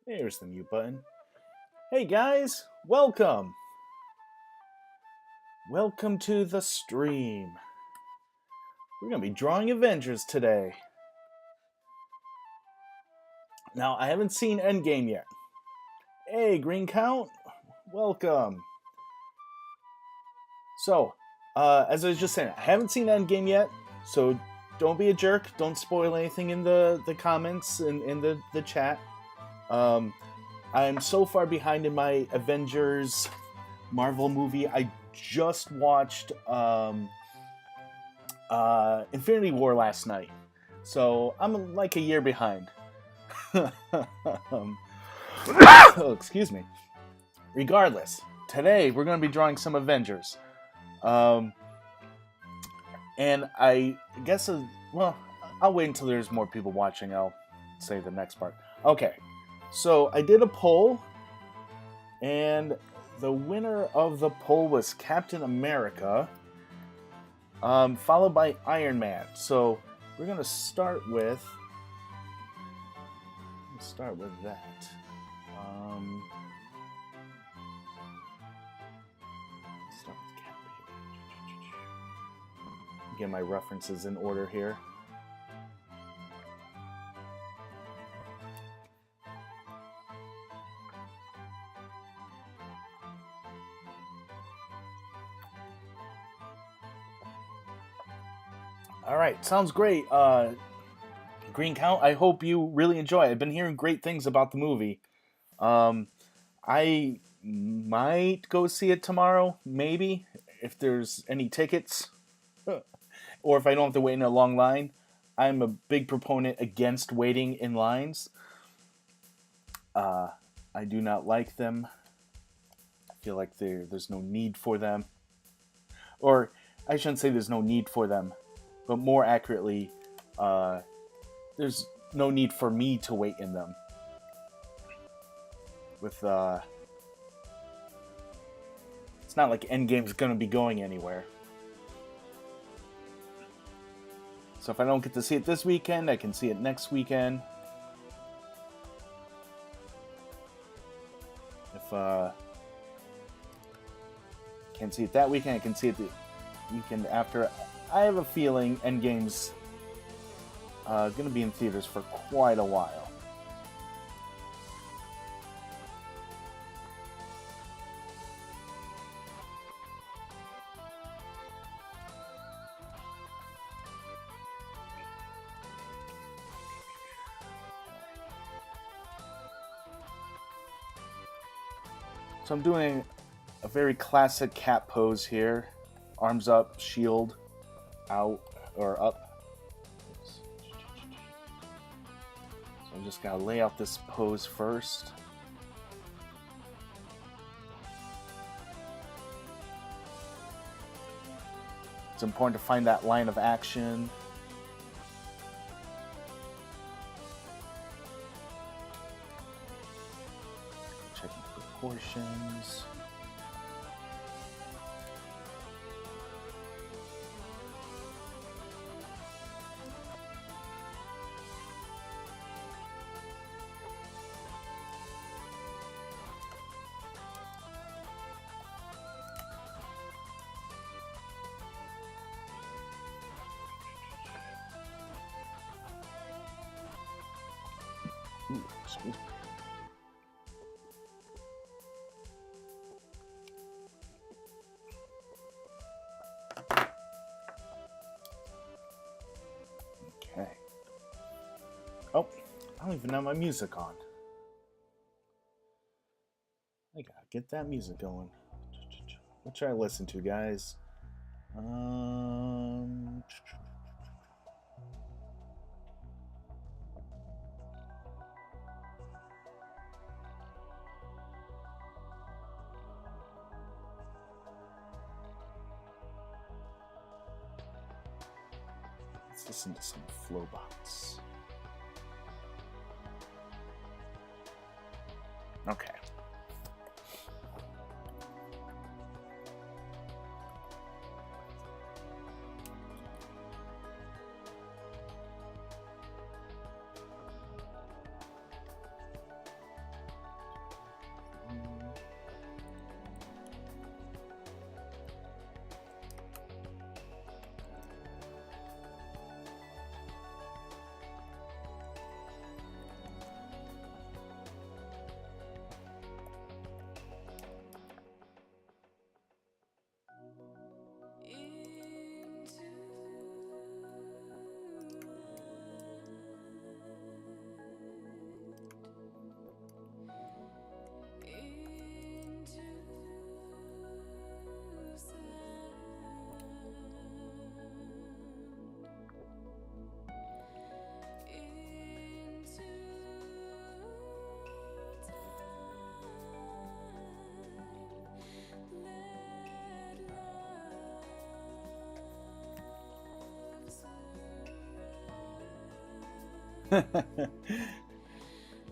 There's the mute button. Hey guys, welcome! Welcome to the stream. We're going to be drawing Avengers today. Now, I haven't seen Endgame yet. Hey, Green Count, welcome. So, as I was just saying, I haven't seen Endgame yet, so don't be a jerk. Don't spoil anything in the comments and in the chat. I'm so far behind in my Avengers Marvel movie. I just watched Infinity War last night, so I'm like a year behind. Oh, excuse me. Regardless, today we're going to be drawing some Avengers. And I guess, well, I'll wait until there's more people watching. I'll say the next part. Okay, so I did a poll, and the winner of the poll was Captain America, followed by Iron Man. So we're going to start with that. Start with Cap here. Get my references in order here. All right, sounds great. Green Count, I hope you really enjoy it. I've been hearing great things about the movie. I might go see it tomorrow, maybe, if there's any tickets, or if I don't have to wait in a long line. I'm a big proponent against waiting in lines. I do not like them. I feel like there's no need for them. Or, I shouldn't say there's no need for them, but more accurately, there's no need for me to wait in them. With it's not like Endgame's gonna be going anywhere. So if I don't get to see it this weekend, I can see it next weekend. If can't see it that weekend, I can see it the weekend after. I have a feeling Endgame's gonna be in theaters for quite a while. So I'm doing a very classic Cap pose here. Arms up, shield out, or up. So I'm just going to lay out this pose first. It's important to find that line of action. Checking proportions. Ooh, excuse me. Okay. Oh, I don't even have my music on. I gotta get that music going. What should I listen to, guys? Let's listen to some Flowbots. Okay.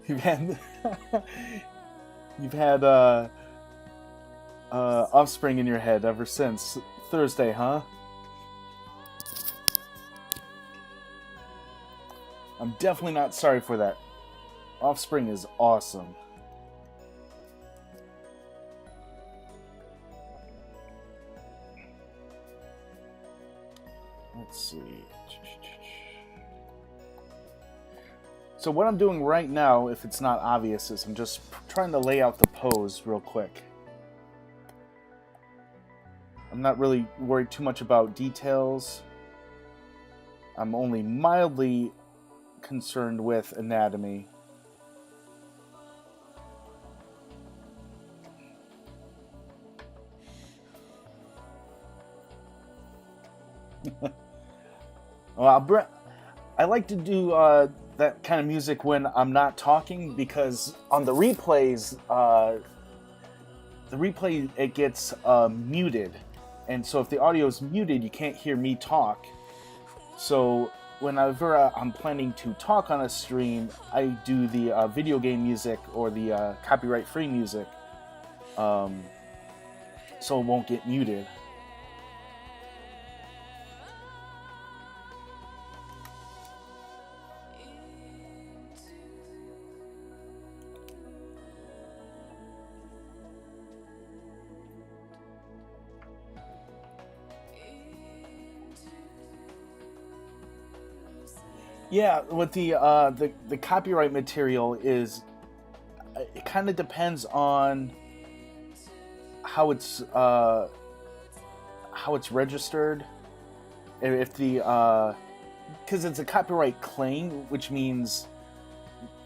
you've had you've had Offspring in your head ever since Thursday, huh? I'm definitely not sorry for that. Offspring is awesome. Let's see. So what I'm doing right now, if it's not obvious, is I'm just trying to lay out the pose real quick. I'm not really worried too much about details. I'm only mildly concerned with anatomy. Well, I like to do that kind of music when I'm not talking, because on the replays, it gets muted, and so if the audio is muted, you can't hear me talk. So whenever I'm planning to talk on a stream, I do the video game music or the copyright-free music, so it won't get muted. Yeah, with the copyright material is, it kind of depends on how it's registered. If the because it's a copyright claim, which means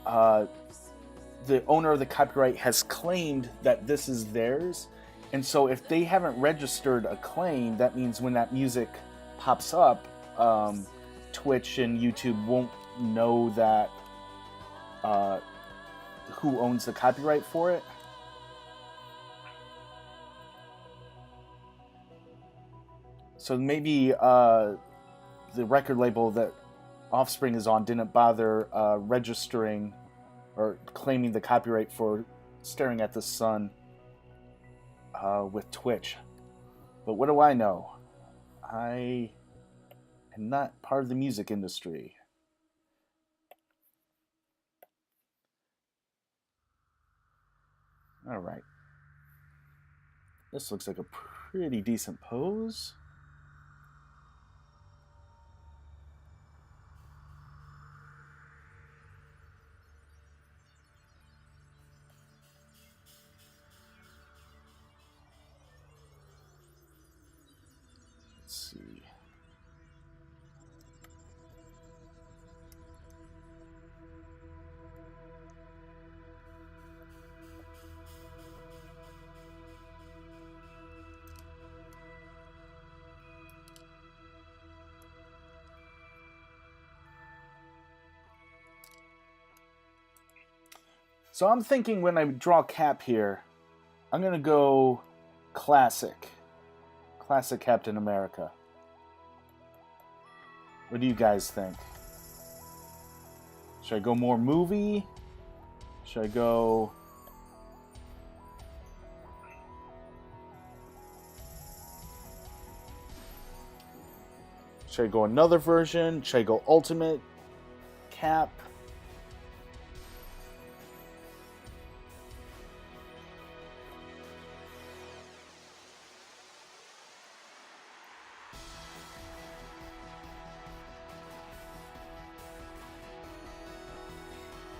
the owner of the copyright has claimed that this is theirs, and so if they haven't registered a claim, that means when that music pops up, Twitch and YouTube won't know that who owns the copyright for it. So maybe the record label that Offspring is on didn't bother registering or claiming the copyright for Staring at the Sun with Twitch. But what do I know? I am not part of the music industry. All right. This looks like a pretty decent pose. Let's see. So I'm thinking when I draw Cap here, I'm going to go classic. Classic Captain America. What do you guys think? Should I go more movie? Should I go... Should I go another version? Should I go Ultimate Cap?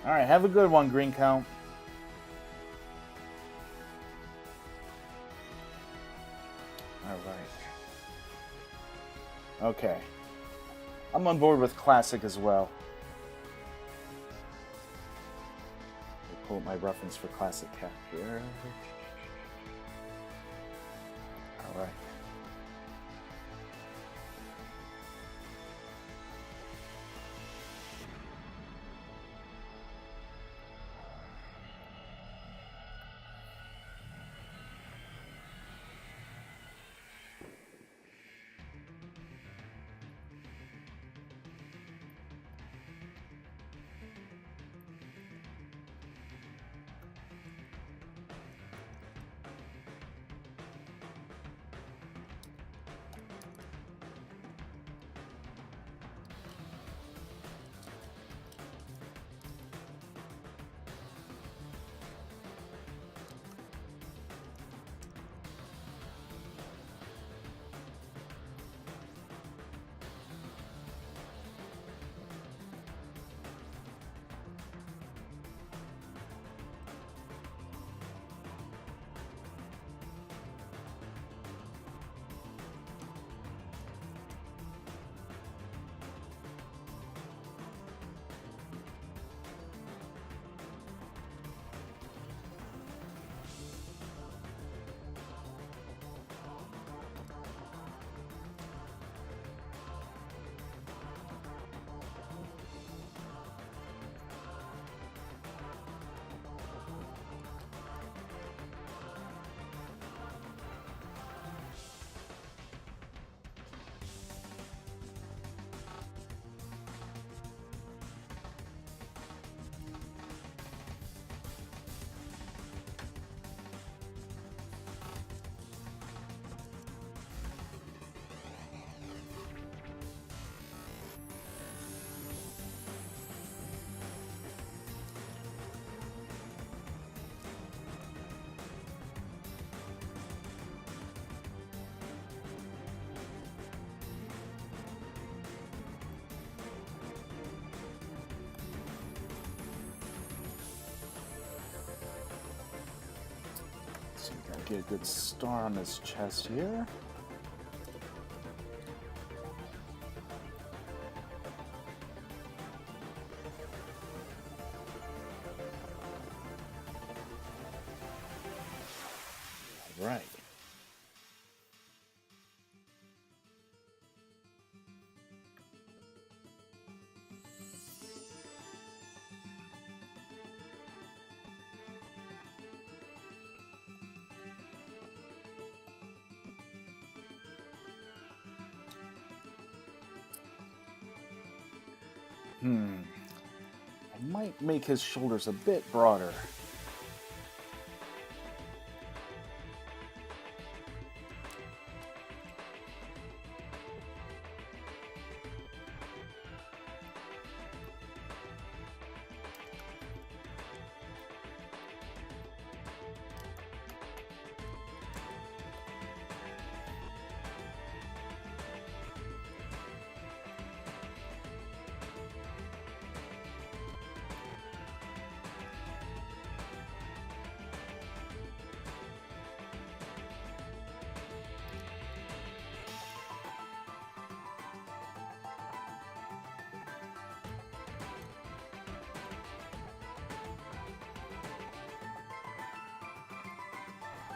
Alright, have a good one, Green Count. Alright. Okay. I'm on board with classic as well. I'll pull up my reference for classic Cap here. Alright. So we gotta get a good star on his chest here. Right. I might make his shoulders a bit broader.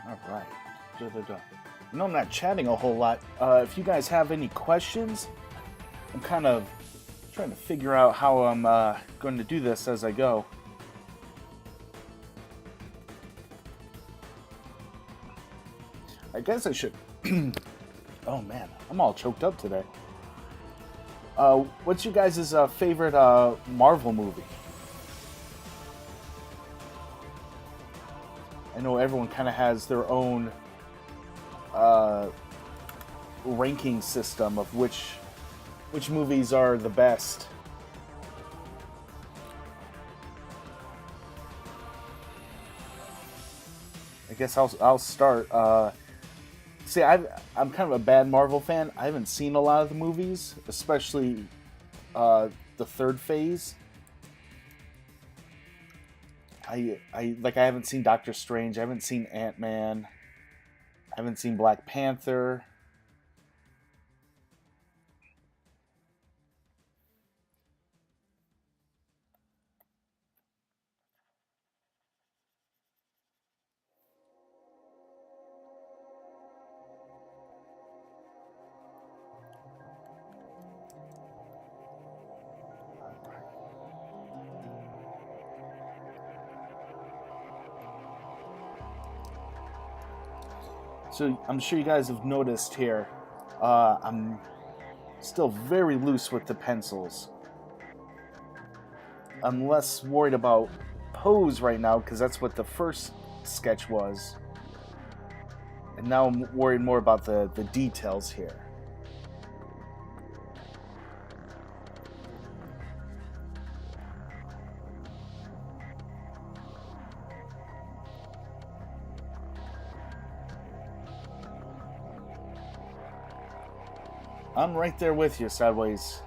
All right. I know I'm not chatting a whole lot. If you guys have any questions, I'm kind of trying to figure out how I'm going to do this as I go. I guess I should... Oh man, I'm all choked up today. What's your guys' favorite Marvel movie? I know everyone kind of has their own ranking system of which movies are the best. I guess I'll start. See, I'm kind of a bad Marvel fan. I haven't seen a lot of the movies, especially the third phase. I haven't seen Doctor Strange. I haven't seen Ant-Man. I haven't seen Black Panther. So I'm sure you guys have noticed here, I'm still very loose with the pencils. I'm less worried about pose right now because that's what the first sketch was. And now I'm worried more about the details here. I'm right there with you, Sideways.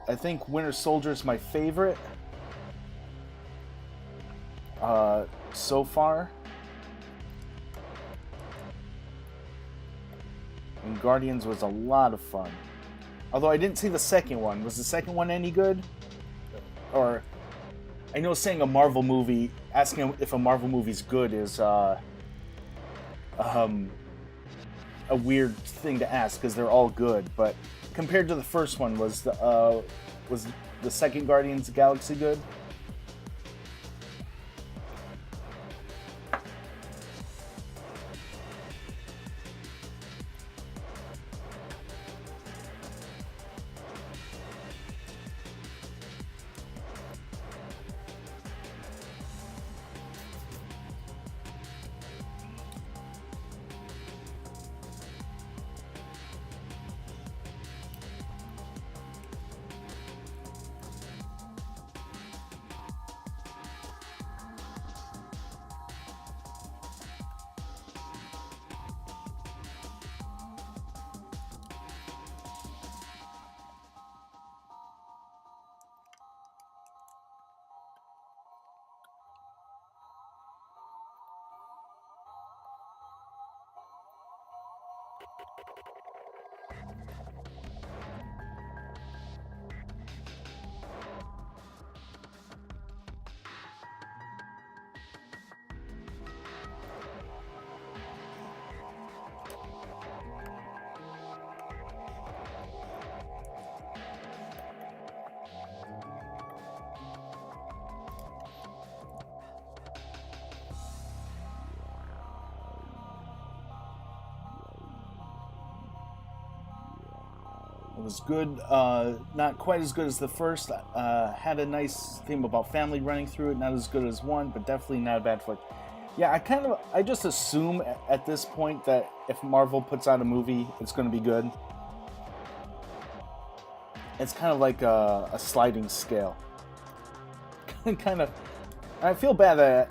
I think Winter Soldier is my favorite so far. And Guardians was a lot of fun. Although I didn't see the second one. Was the second one any good? Or I know saying a Marvel movie, asking if a Marvel movie's good is a weird thing to ask because they're all good. But compared to the first one, was the second Guardians of the Galaxy good? It was good, not quite as good as the first. Had a nice theme about family running through it. Not as good as one, but definitely not a bad flick. Yeah, I just assume at this point that if Marvel puts out a movie, it's going to be good. It's kind of like a sliding scale. kind of. I feel bad that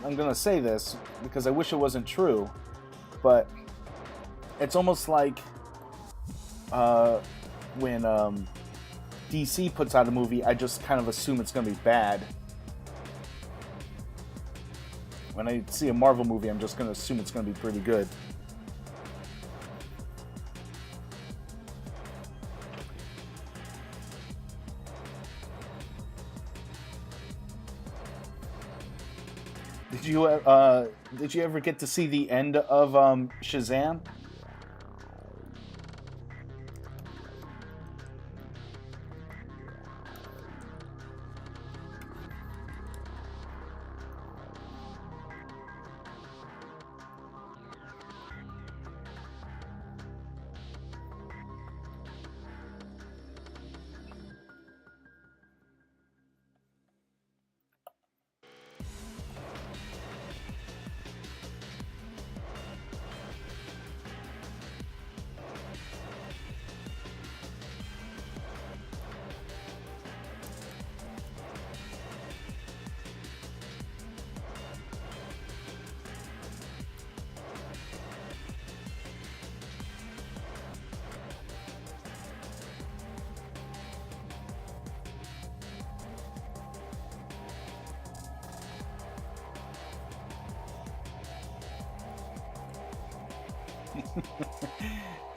I'm going to say this because I wish it wasn't true, but it's almost like when DC puts out a movie, I just kind of assume it's going to be bad. When I see a Marvel movie, I'm just going to assume it's going to be pretty good. Did you ever get to see the end of Shazam?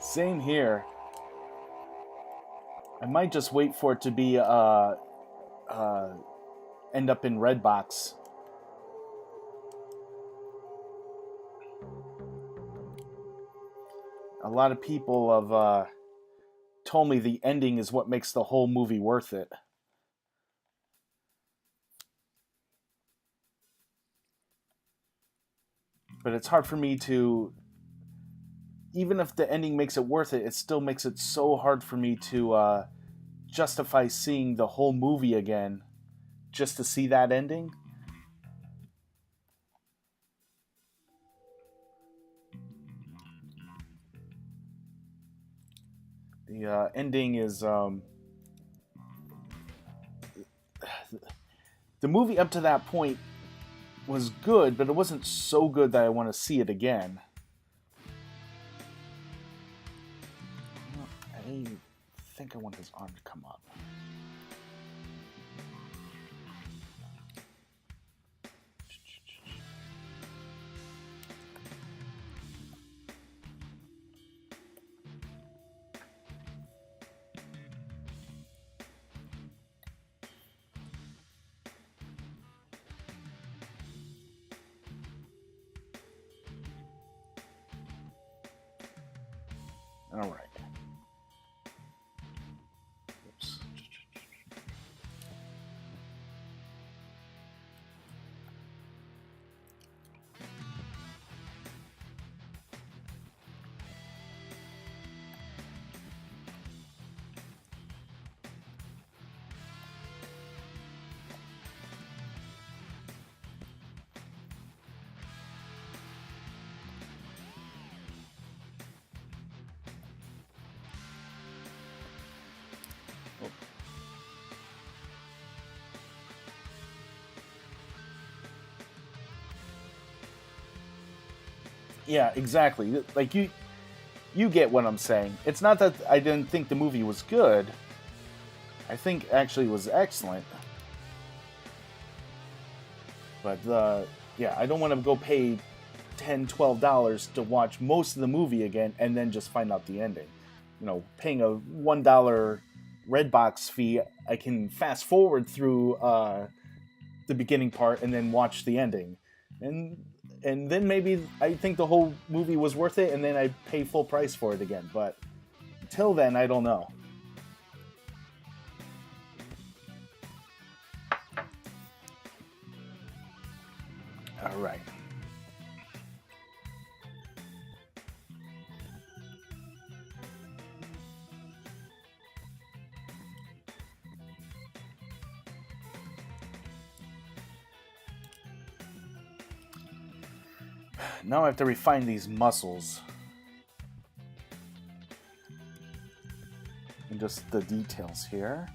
Same here. I might just wait for it to be end up in Redbox. A lot of people have told me the ending is what makes the whole movie worth it. But it's hard for me to, even if the ending makes it worth it, it still makes it so hard for me to justify seeing the whole movie again just to see that ending. The ending is the movie up to that point was good, but it wasn't so good that I want to see it again. I think I want his arm to come up. All right. Oops. Yeah, exactly. Like you get what I'm saying. It's not that I didn't think the movie was good. I think actually it was excellent. But yeah, I don't want to go pay $10, $12 to watch most of the movie again and then just find out the ending. Paying a $1 Redbox fee, I can fast forward through the beginning part and then watch the ending, and then maybe I think the whole movie was worth it, and then I pay full price for it again. But until then, I don't know. All right. Now I have to refine these muscles. And just the details here.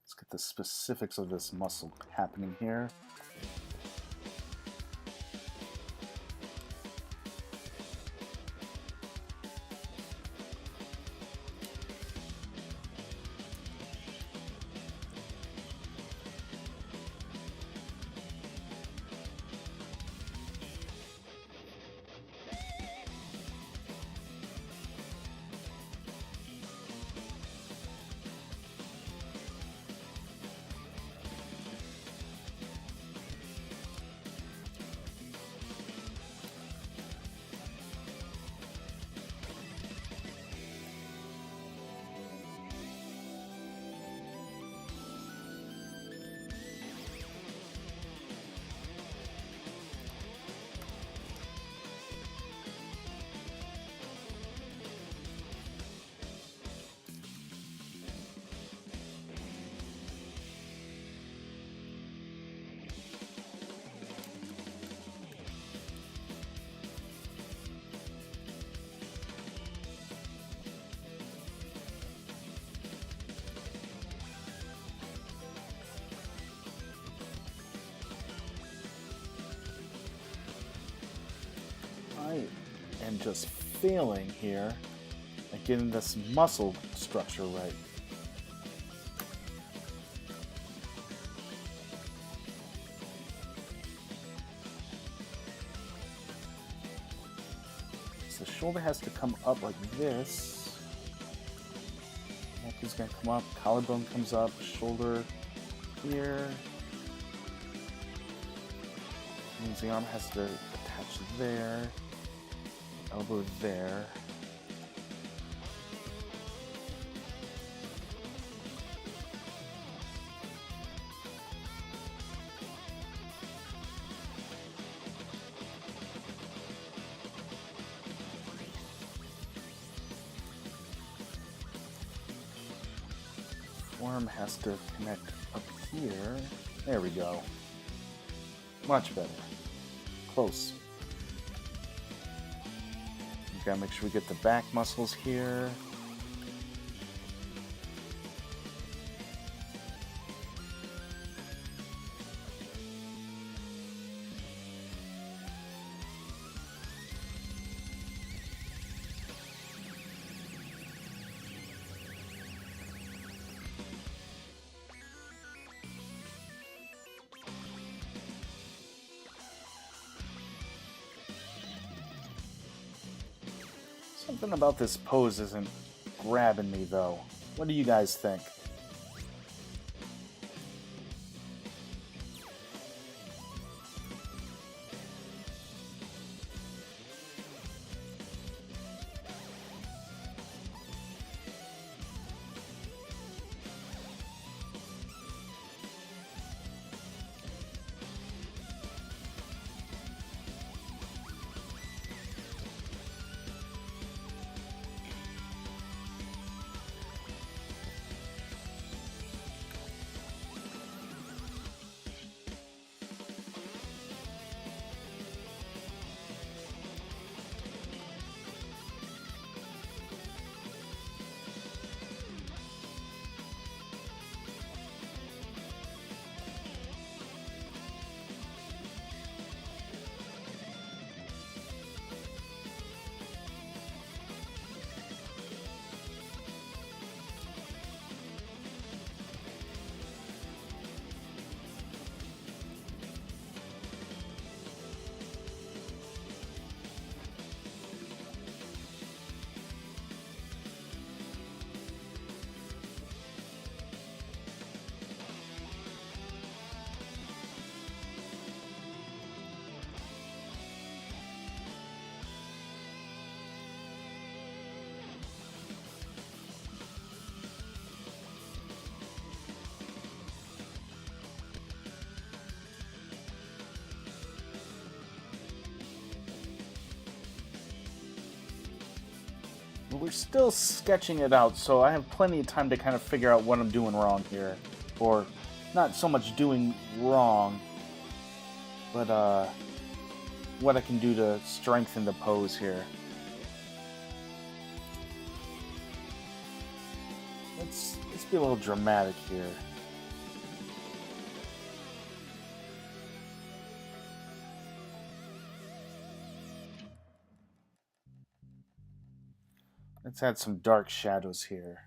Let's get the specifics of this muscle happening here. I am just failing here at getting this muscle structure right. So the shoulder has to come up like this. Neck is going to come up, collarbone comes up, shoulder here. Means the arm has to attach there. Elbow there. Forearm has to connect up here. There we go. Much better. Close. We gotta make sure we get the back muscles here. Something about this pose isn't grabbing me, though. What do you guys think? We're still sketching it out, so I have plenty of time to kind of figure out what I'm doing wrong here. Or, not so much doing wrong, but what I can do to strengthen the pose here. Let's be a little dramatic here. Let's add some dark shadows here.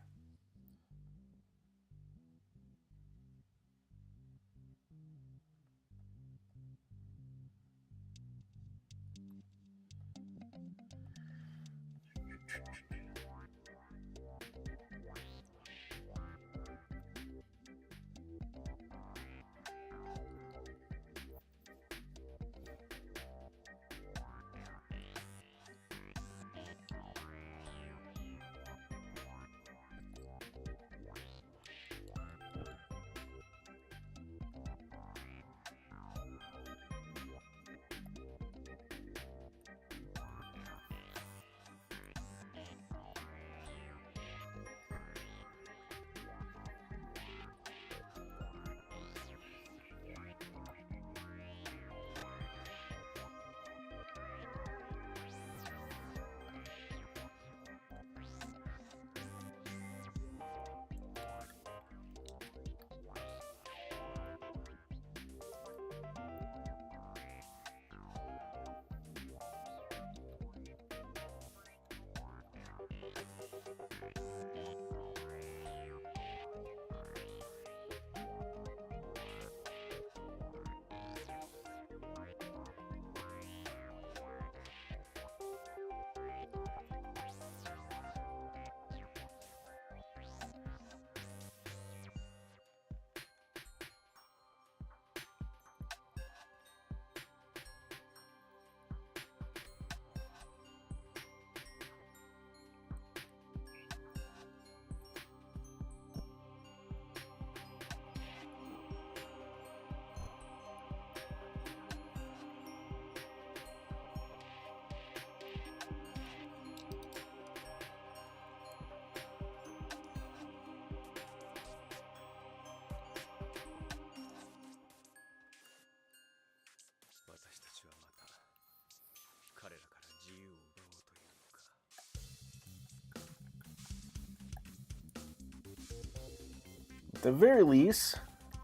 At the very least,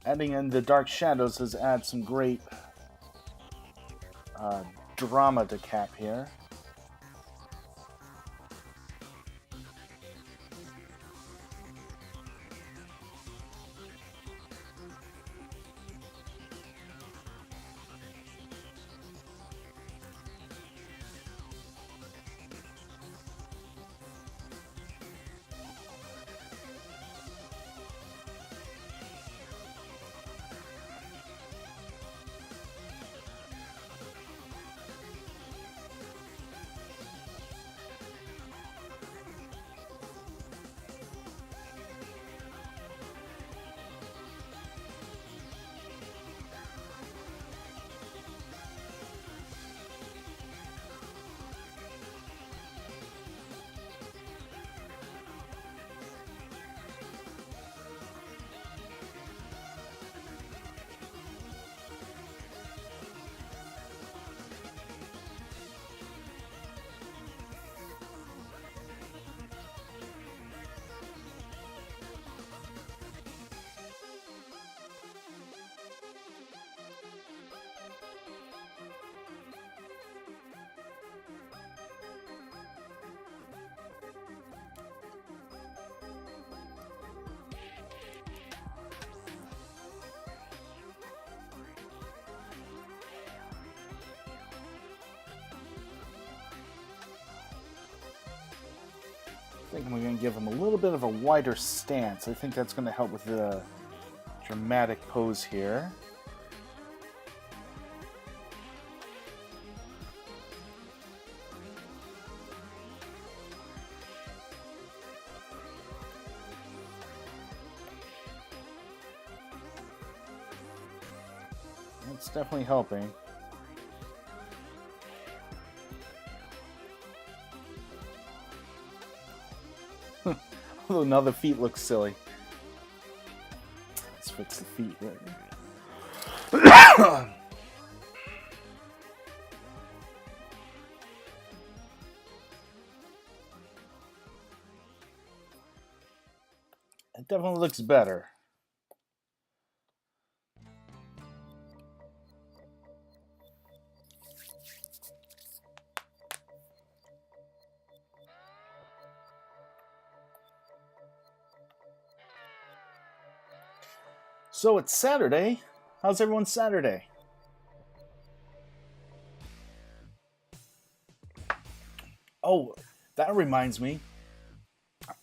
adding in the dark shadows has added some great drama to Cap here. I think I'm going to give him a little bit of a wider stance. I think that's going to help with the dramatic pose here. It's definitely helping. Although now the feet look silly. Let's fix the feet right. It definitely looks better. So it's Saturday. How's everyone's Saturday? Oh, that reminds me.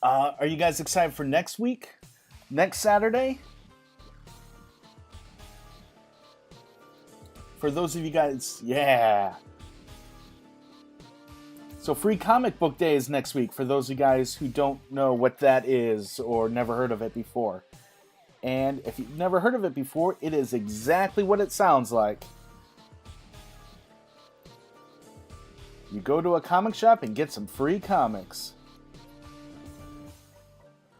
Are you guys excited for next week? Next Saturday? For those of you guys, yeah. So Free Comic Book Day is next week for those of you guys who don't know what that is or never heard of it before. And if you've never heard of it before, it is exactly what it sounds like. You go to a comic shop and get some free comics.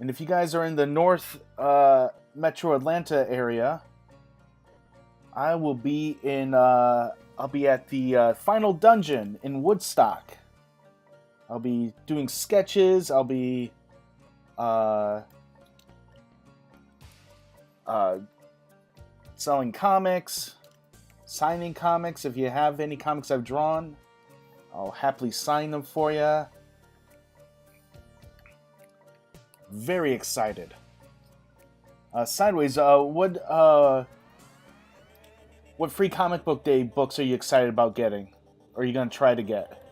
And if you guys are in the North Metro Atlanta area, I will be in. I'll be at the Final Dungeon in Woodstock. I'll be doing sketches. I'll be selling comics, signing comics. If you have any comics I've drawn, I'll happily sign them for you. Very excited. Sideways, what Free Comic Book Day books are you excited about getting? Or are you going to try to get?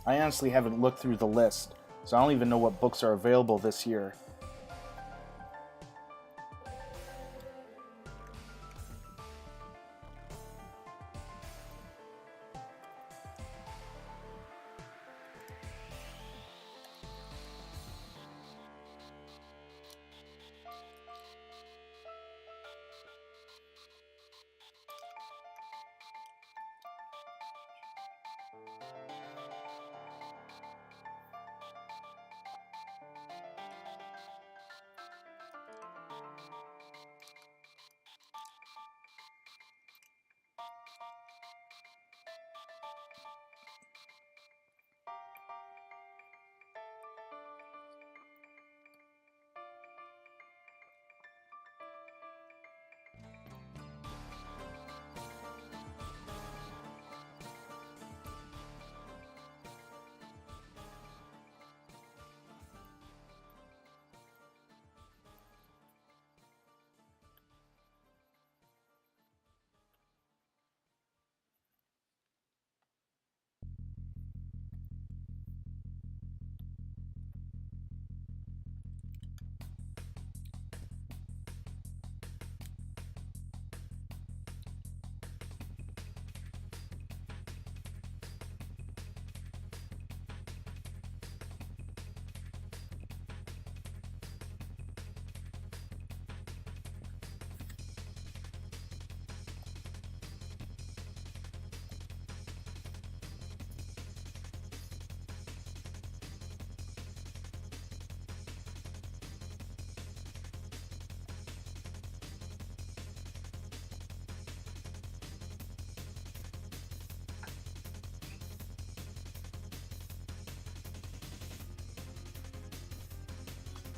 I honestly haven't looked through the list, so I don't even know what books are available this year.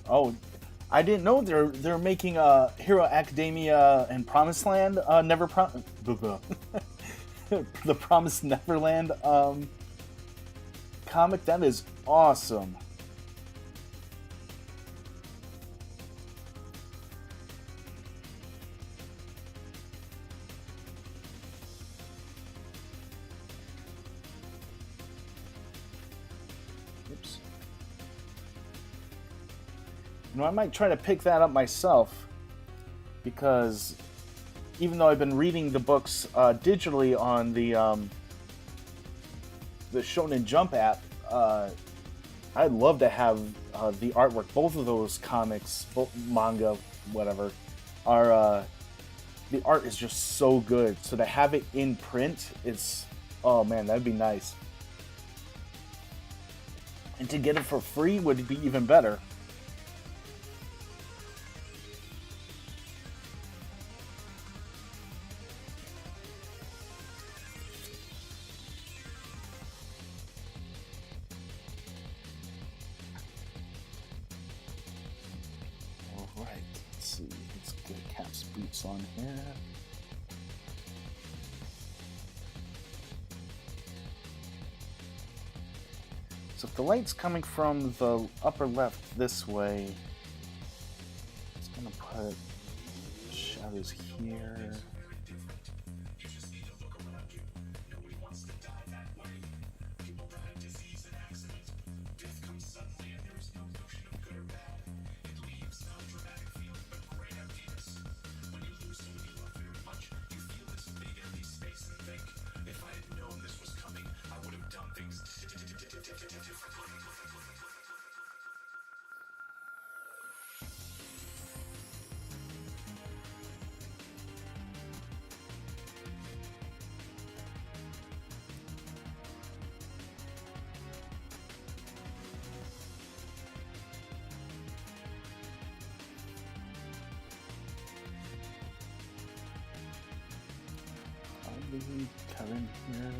Oh, I didn't know they're making Hero Academia and Promised Land. the Promised Neverland comic. That is awesome. Oops. You know, I might try to pick that up myself, because even though I've been reading the books digitally on the Shonen Jump app, I'd love to have the artwork. Both of those comics, both manga, whatever, are the art is just so good. So to have it in print, it's, oh man, that'd be nice. And to get it for free would be even better. Alright, let's see. Let's get Cap's boots on here. So if the light's coming from the upper left this way, it's gonna put shadows here. Cut in here.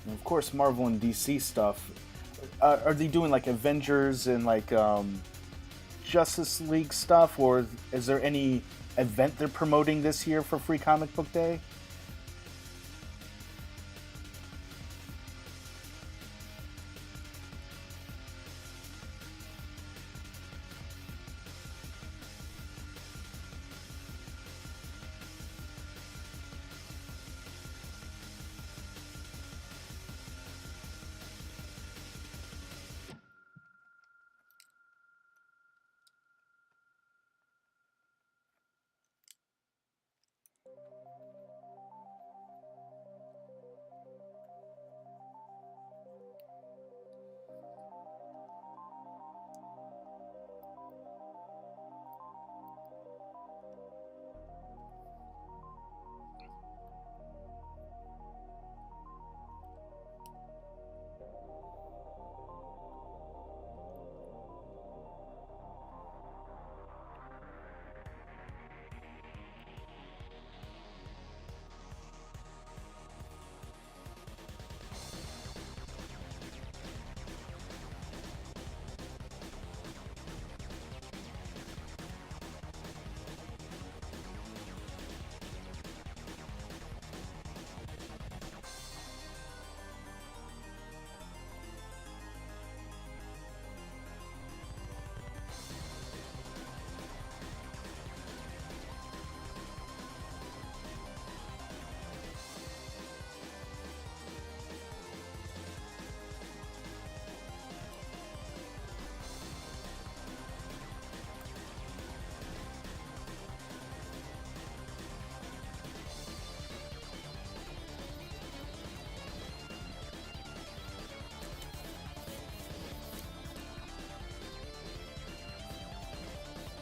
And of course, Marvel and DC stuff. Are they doing like Avengers and like Justice League stuff, or is there any event they're promoting this year for Free Comic Book Day?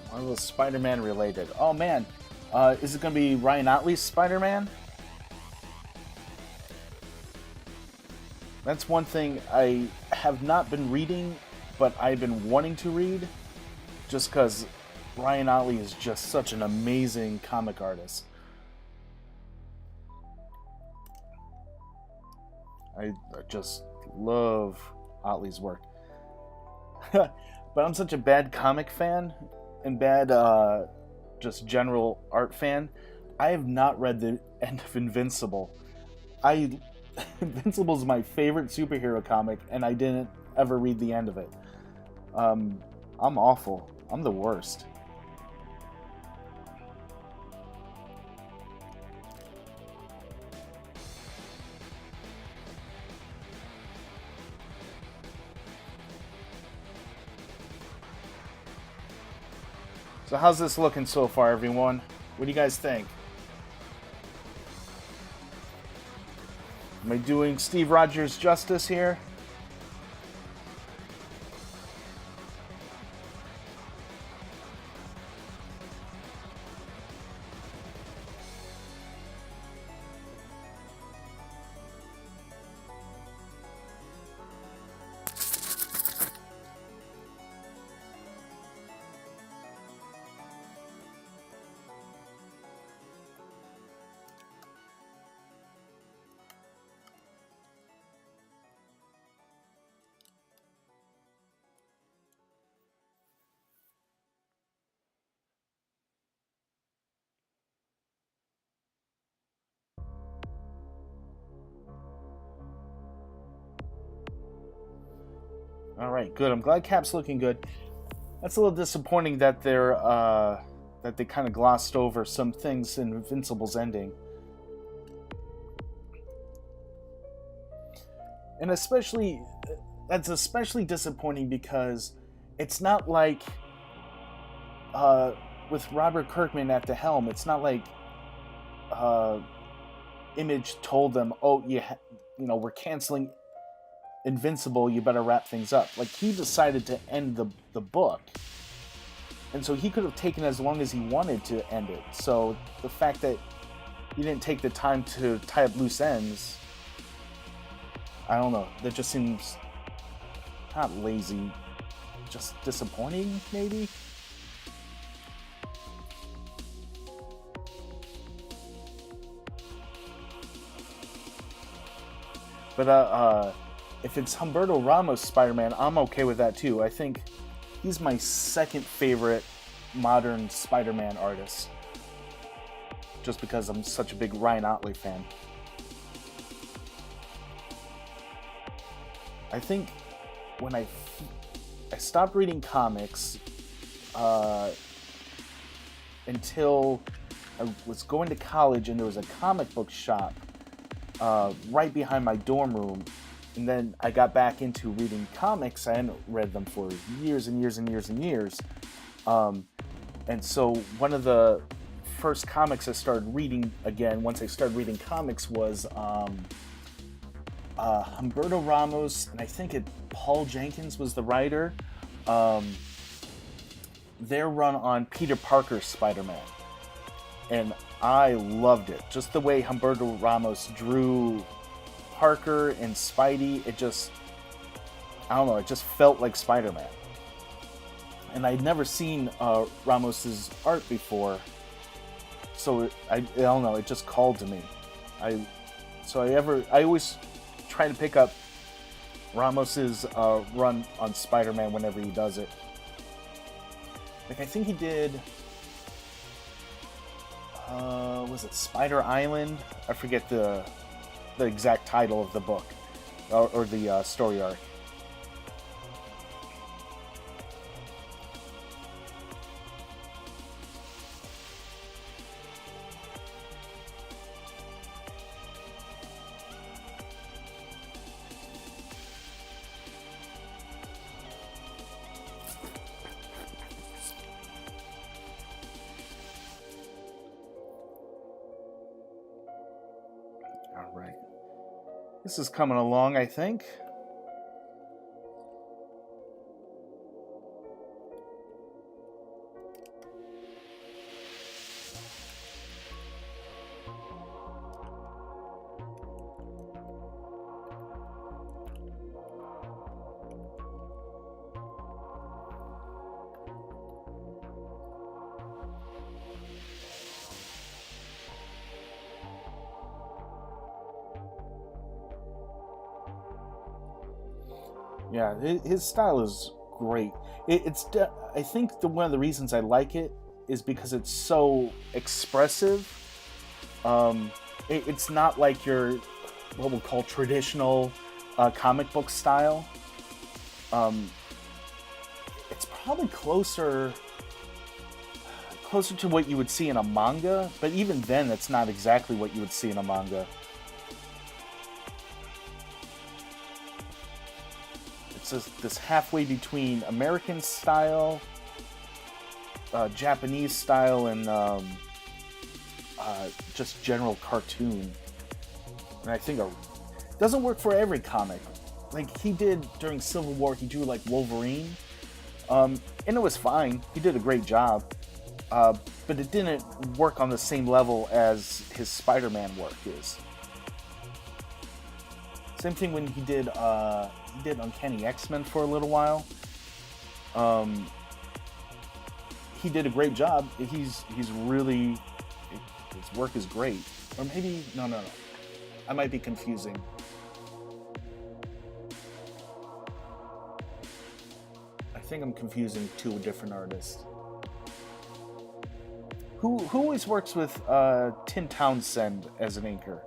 One of those Spider-Man related. Oh man, is it going to be Ryan Otley's Spider-Man? That's one thing I have not been reading, but I've been wanting to read, just because Ryan Otley is just such an amazing comic artist. I just love Otley's work. But I'm such a bad comic fan and bad just general art fan. I have not read the end of Invincible. I Invincible is my favorite superhero comic, and I didn't ever read the end of it. Um, I'm awful. I'm the worst. So how's this looking so far, everyone? What do you guys think? Am I doing Steve Rogers justice here? All right, good. I'm glad Cap's looking good. That's a little disappointing that they kind of glossed over some things in Invincible's ending, and especially that's especially disappointing because it's not like uh, with Robert Kirkman at the helm. It's not like uh, Image told them, "Oh, we're canceling Invincible. You better wrap things up." Like he decided to end the book, and so he could have taken as long as he wanted to end it. So the fact that he didn't take the time to tie up loose ends, I don't know. That just seems not lazy, just disappointing, maybe. But if it's Humberto Ramos Spider-Man, I'm okay with that too. I think he's my second favorite modern Spider-Man artist, just because I'm such a big Ryan Otley fan. I think when I stopped reading comics until I was going to college, and there was a comic book shop right behind my dorm room. And then I got back into reading comics. I hadn't read them for years and years and years and years. And so one of the first comics I started reading again, once I started reading comics, was Humberto Ramos, and I think Paul Jenkins was the writer. Their run on Peter Parker's Spider-Man. And I loved it. Just the way Humberto Ramos drew Parker and Spidey, it just, I don't know, it just felt like Spider-Man. And I'd never seen Ramos's art before, so I don't know, it just called to me. I always try to pick up Ramos's run on Spider-Man whenever he does it. Like I think he did, was it Spider Island? I forget the exact title of the book or the story arc. All right. This is coming along, I think. Yeah, his style is great. I think one of the reasons I like it is because it's so expressive. Um, it's not like your what we'll call traditional comic book style. Um, it's probably closer to what you would see in a manga, but even then, it's not exactly what you would see in a manga. It's this halfway between American style, Japanese style, and just general cartoon. And I think it doesn't work for every comic. Like he did during Civil War, he drew like Wolverine, and it was fine. He did a great job, but it didn't work on the same level as his Spider-Man work is. Same thing when he did Uncanny X-Men for a little while. He did a great job. He's really his work is great. Or maybe no. I might be confusing. I think I'm confusing two different artists. Who always works with Tim Townsend as an inker?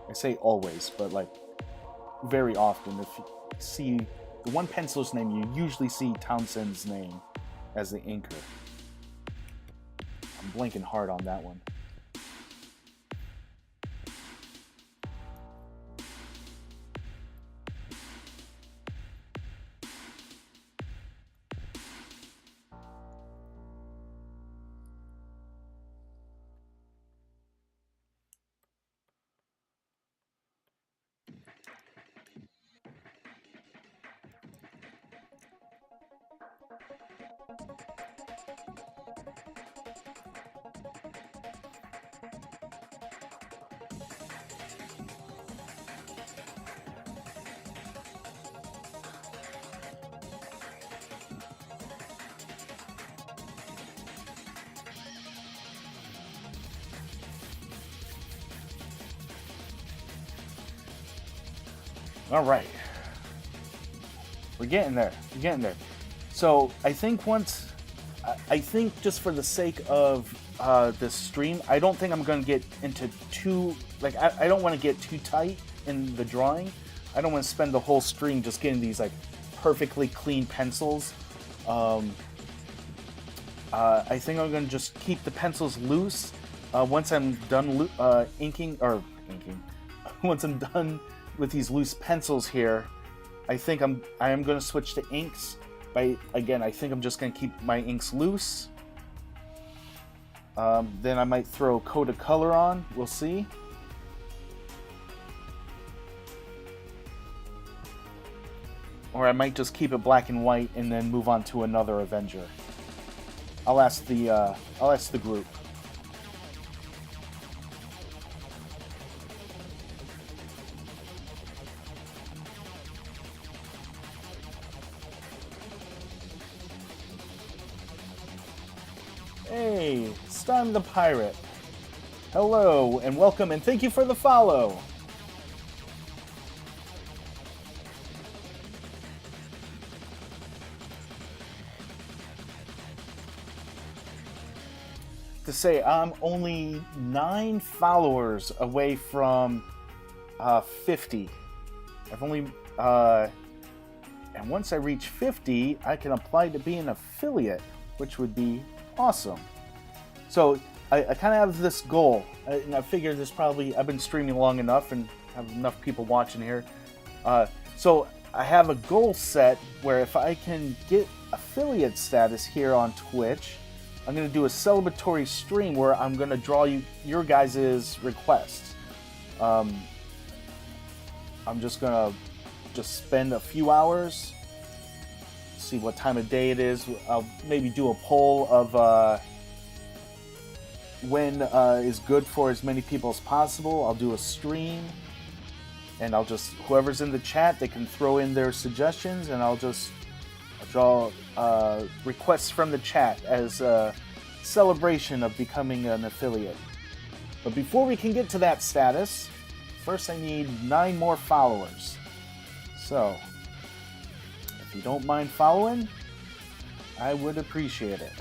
I say always, but like very often. If you see the one penciler's name, you usually see Townsend's name as the inker. I'm blanking hard on that one. All right, we're getting there. We're getting there. So I think just for the sake of this stream, I don't think I'm going to get into too like I don't want to get too tight in the drawing. I don't want to spend the whole stream just getting these like perfectly clean pencils. I think I'm going to just keep the pencils loose. Once I'm done inking, once I'm done with these loose pencils here, I am going to switch to inks. I think I'm just going to keep my inks loose. Then I might throw a coat of color on. We'll see. Or I might just keep it black and white and then move on to another Avenger. I'll ask the group. Hey, Stun the Pirate. Hello, and welcome, and thank you for the follow. To say I'm only 9 followers away from 50. I've only and once I reach 50, I can apply to be an affiliate, which would be awesome. So I kind of have this goal, and I figure I've been streaming long enough and have enough people watching here. So I have a goal set where if I can get affiliate status here on Twitch, I'm going to do a celebratory stream where I'm going to draw your guys' requests. I'm just going to spend a few hours, see what time of day it is. I'll maybe do a poll of when is good for as many people as possible. I'll do a stream, and whoever's in the chat, they can throw in their suggestions, and I'll draw requests from the chat as a celebration of becoming an affiliate. But before we can get to that status, first I need 9 more followers. So, if you don't mind following, I would appreciate it.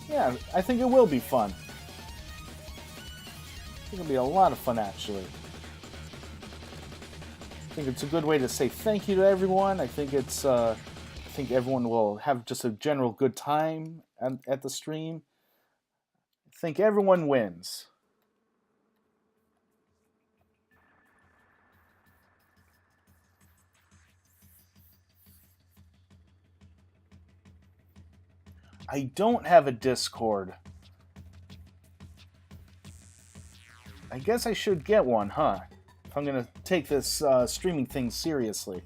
Yeah, I think it will be fun. I think it'll be a lot of fun, actually. I think it's a good way to say thank you to everyone. I think everyone will have just a general good time at the stream. I think everyone wins. I don't have a Discord. I guess I should get one, huh? If I'm gonna take this streaming thing seriously.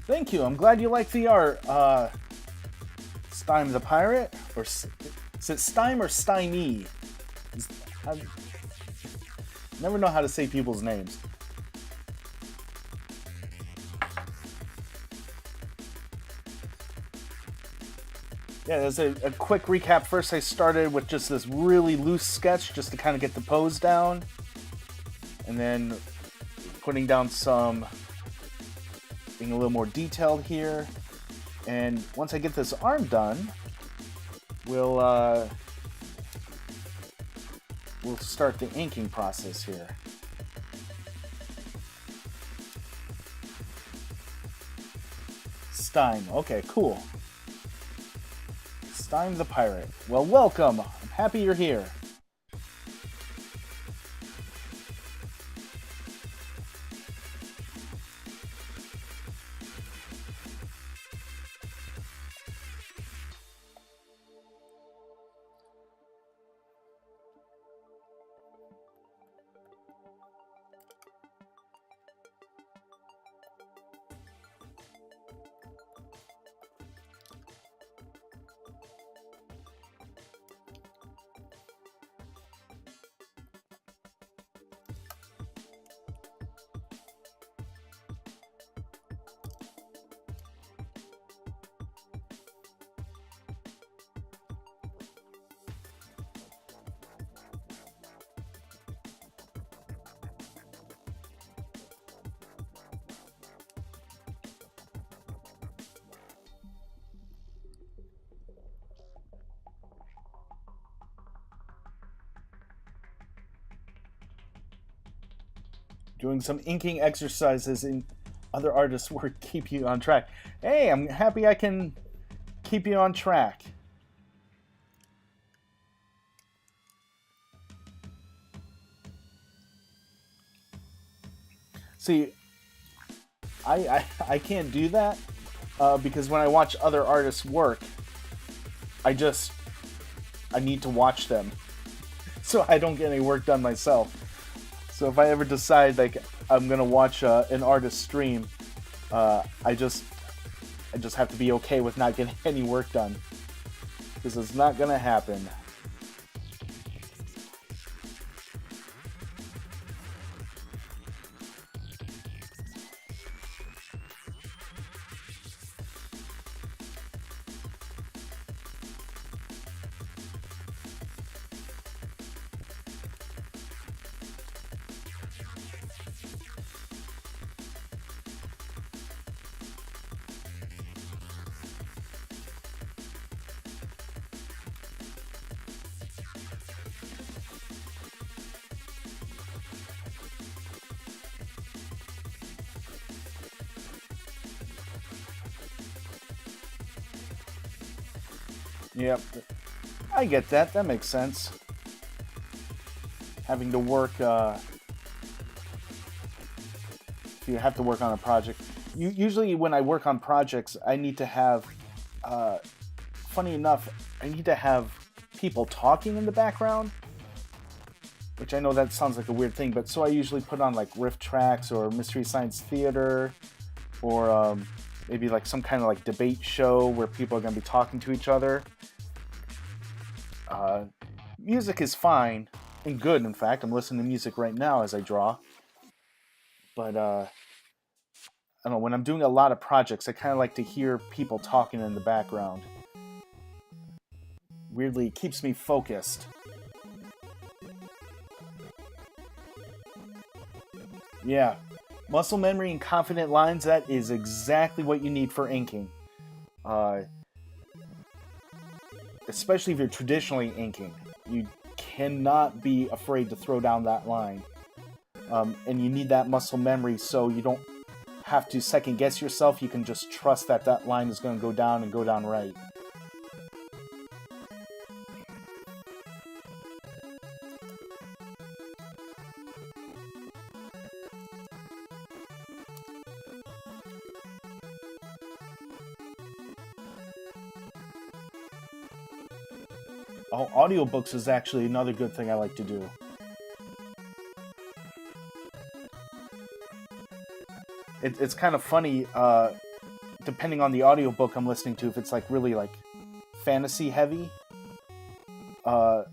Thank you. I'm glad you like the art. Stime the Pirate? Or is it Stime or Stymie? I never know how to say people's names. Yeah, as a quick recap, first I started with just this really loose sketch just to kind of get the pose down. And then putting down some, being a little more detailed here. And once I get this arm done, we'll start the inking process here. Stime, okay, cool. Stime the Pirate. Well, welcome. I'm happy you're here. Doing some inking exercises in other artists' work keep you on track. Hey, I'm happy I can keep you on track. See, I can't do that because when I watch other artists work, I need to watch them, so I don't get any work done myself. So if I ever decide like I'm gonna watch an artist stream, I just have to be okay with not getting any work done because it's not gonna happen. Yep. I get that. That makes sense. Having to work, if you have to work on a project. Usually, when I work on projects, I need to have, funny enough, I need to have people talking in the background, which I know that sounds like a weird thing, but so I usually put on like riff tracks or Mystery Science Theater, or maybe like some kind of like debate show where people are going to be talking to each other. Music is fine and good. In fact, I'm listening to music right now as I draw. But I don't know, when I'm doing a lot of projects, I kind of like to hear people talking in the background. Weirdly, it keeps me focused. Yeah, muscle memory and confident lines, that is exactly what you need for inking. Uh, Especially if you're traditionally inking. You cannot be afraid to throw down that line. And you need that muscle memory so you don't have to second guess yourself. You can just trust that that line is going to go down and go down right. Oh, audiobooks is actually another good thing I like to do. It's kind of funny, depending on the audiobook I'm listening to, if it's like really like fantasy heavy, my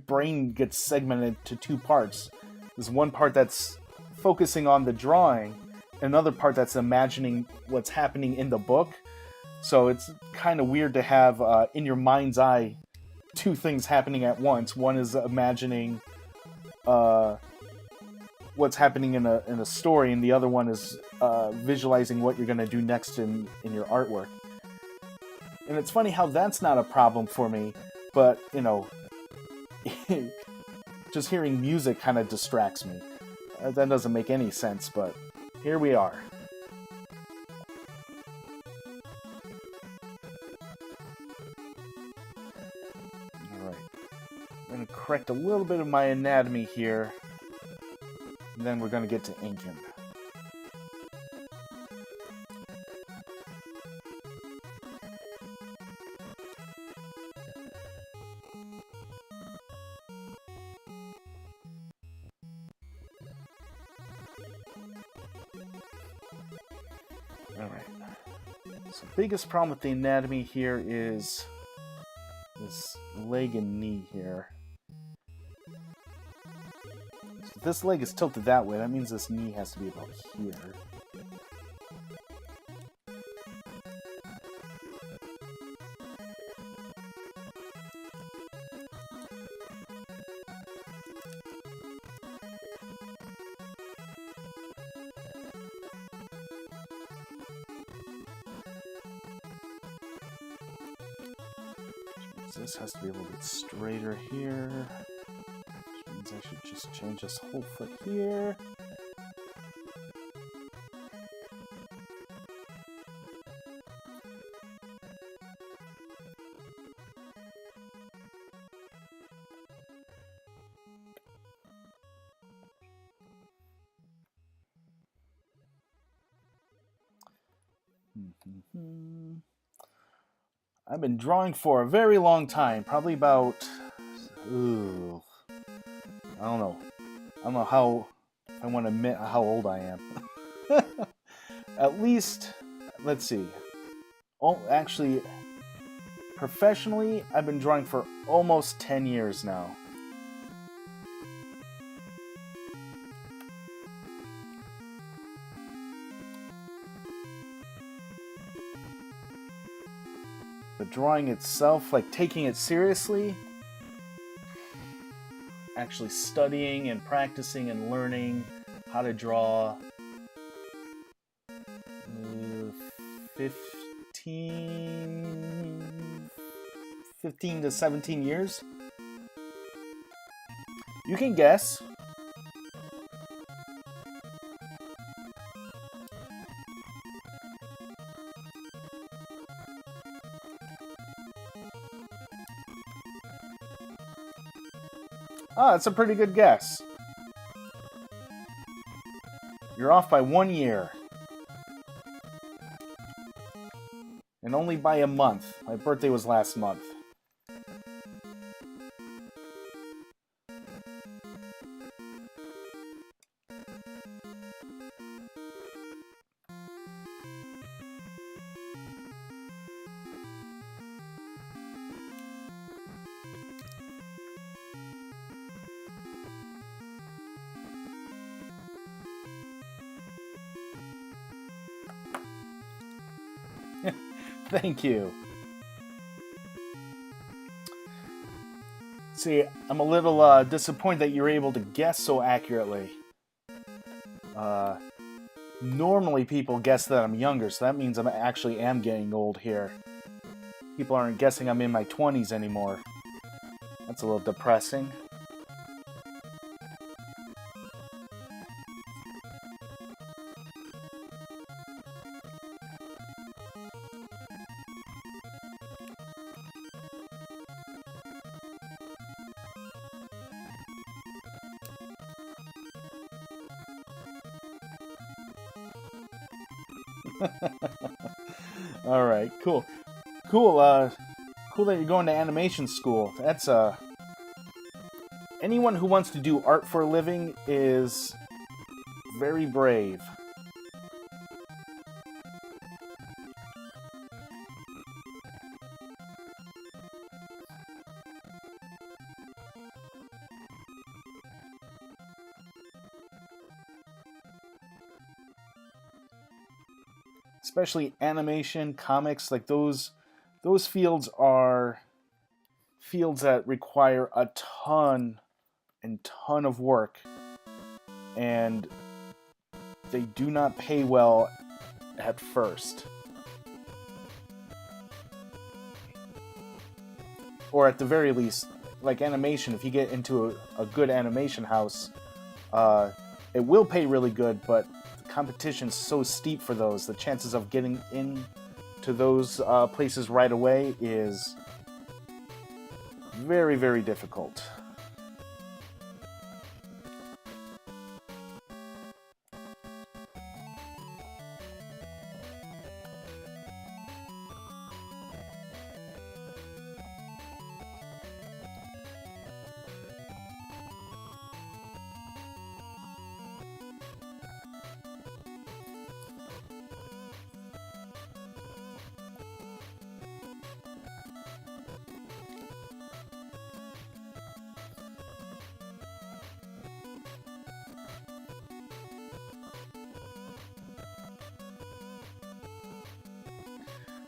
brain gets segmented to two parts. There's one part that's focusing on the drawing, another part that's imagining what's happening in the book. So it's kind of weird to have in your mind's eye two things happening at once. One is imagining what's happening in a story, and the other one is visualizing what you're going to do next in your artwork. And it's funny how that's not a problem for me, but, you know, just hearing music kind of distracts me. That doesn't make any sense, but here we are. Alright. I'm going to correct a little bit of my anatomy here, and then we're going to get to inking. Alright. So biggest problem with the anatomy here is this leg and knee here. So if this leg is tilted that way, that means this knee has to be about here. This has to be a little bit straighter here, which means I should just change this whole foot here. I've been drawing for a very long time, probably about, I don't know. I don't know how, if I want to admit how old I am. At least, let's see. Oh, actually, professionally, I've been drawing for almost 10 years now. But drawing itself, like taking it seriously, actually studying and practicing and learning how to draw, 15 to 17 years. You can guess. Ah, that's a pretty good guess. You're off by 1 year. And only by a month. My birthday was last month. Thank you. See, I'm a little disappointed that you're able to guess so accurately. Uh, Normally people guess that I'm younger, so that means I actually am getting old here. People aren't guessing I'm in my 20s anymore. That's a little depressing. All right, cool, cool. Cool that you're going to animation school. That's anyone who wants to do art for a living is very brave. Especially animation, comics, like those fields are fields that require a ton and ton of work, and they do not pay well at first. Or at the very least, like animation, if you get into a good animation house, uh, it will pay really good, but the competition's so steep for those. The chances of getting into those places right away is very, very difficult.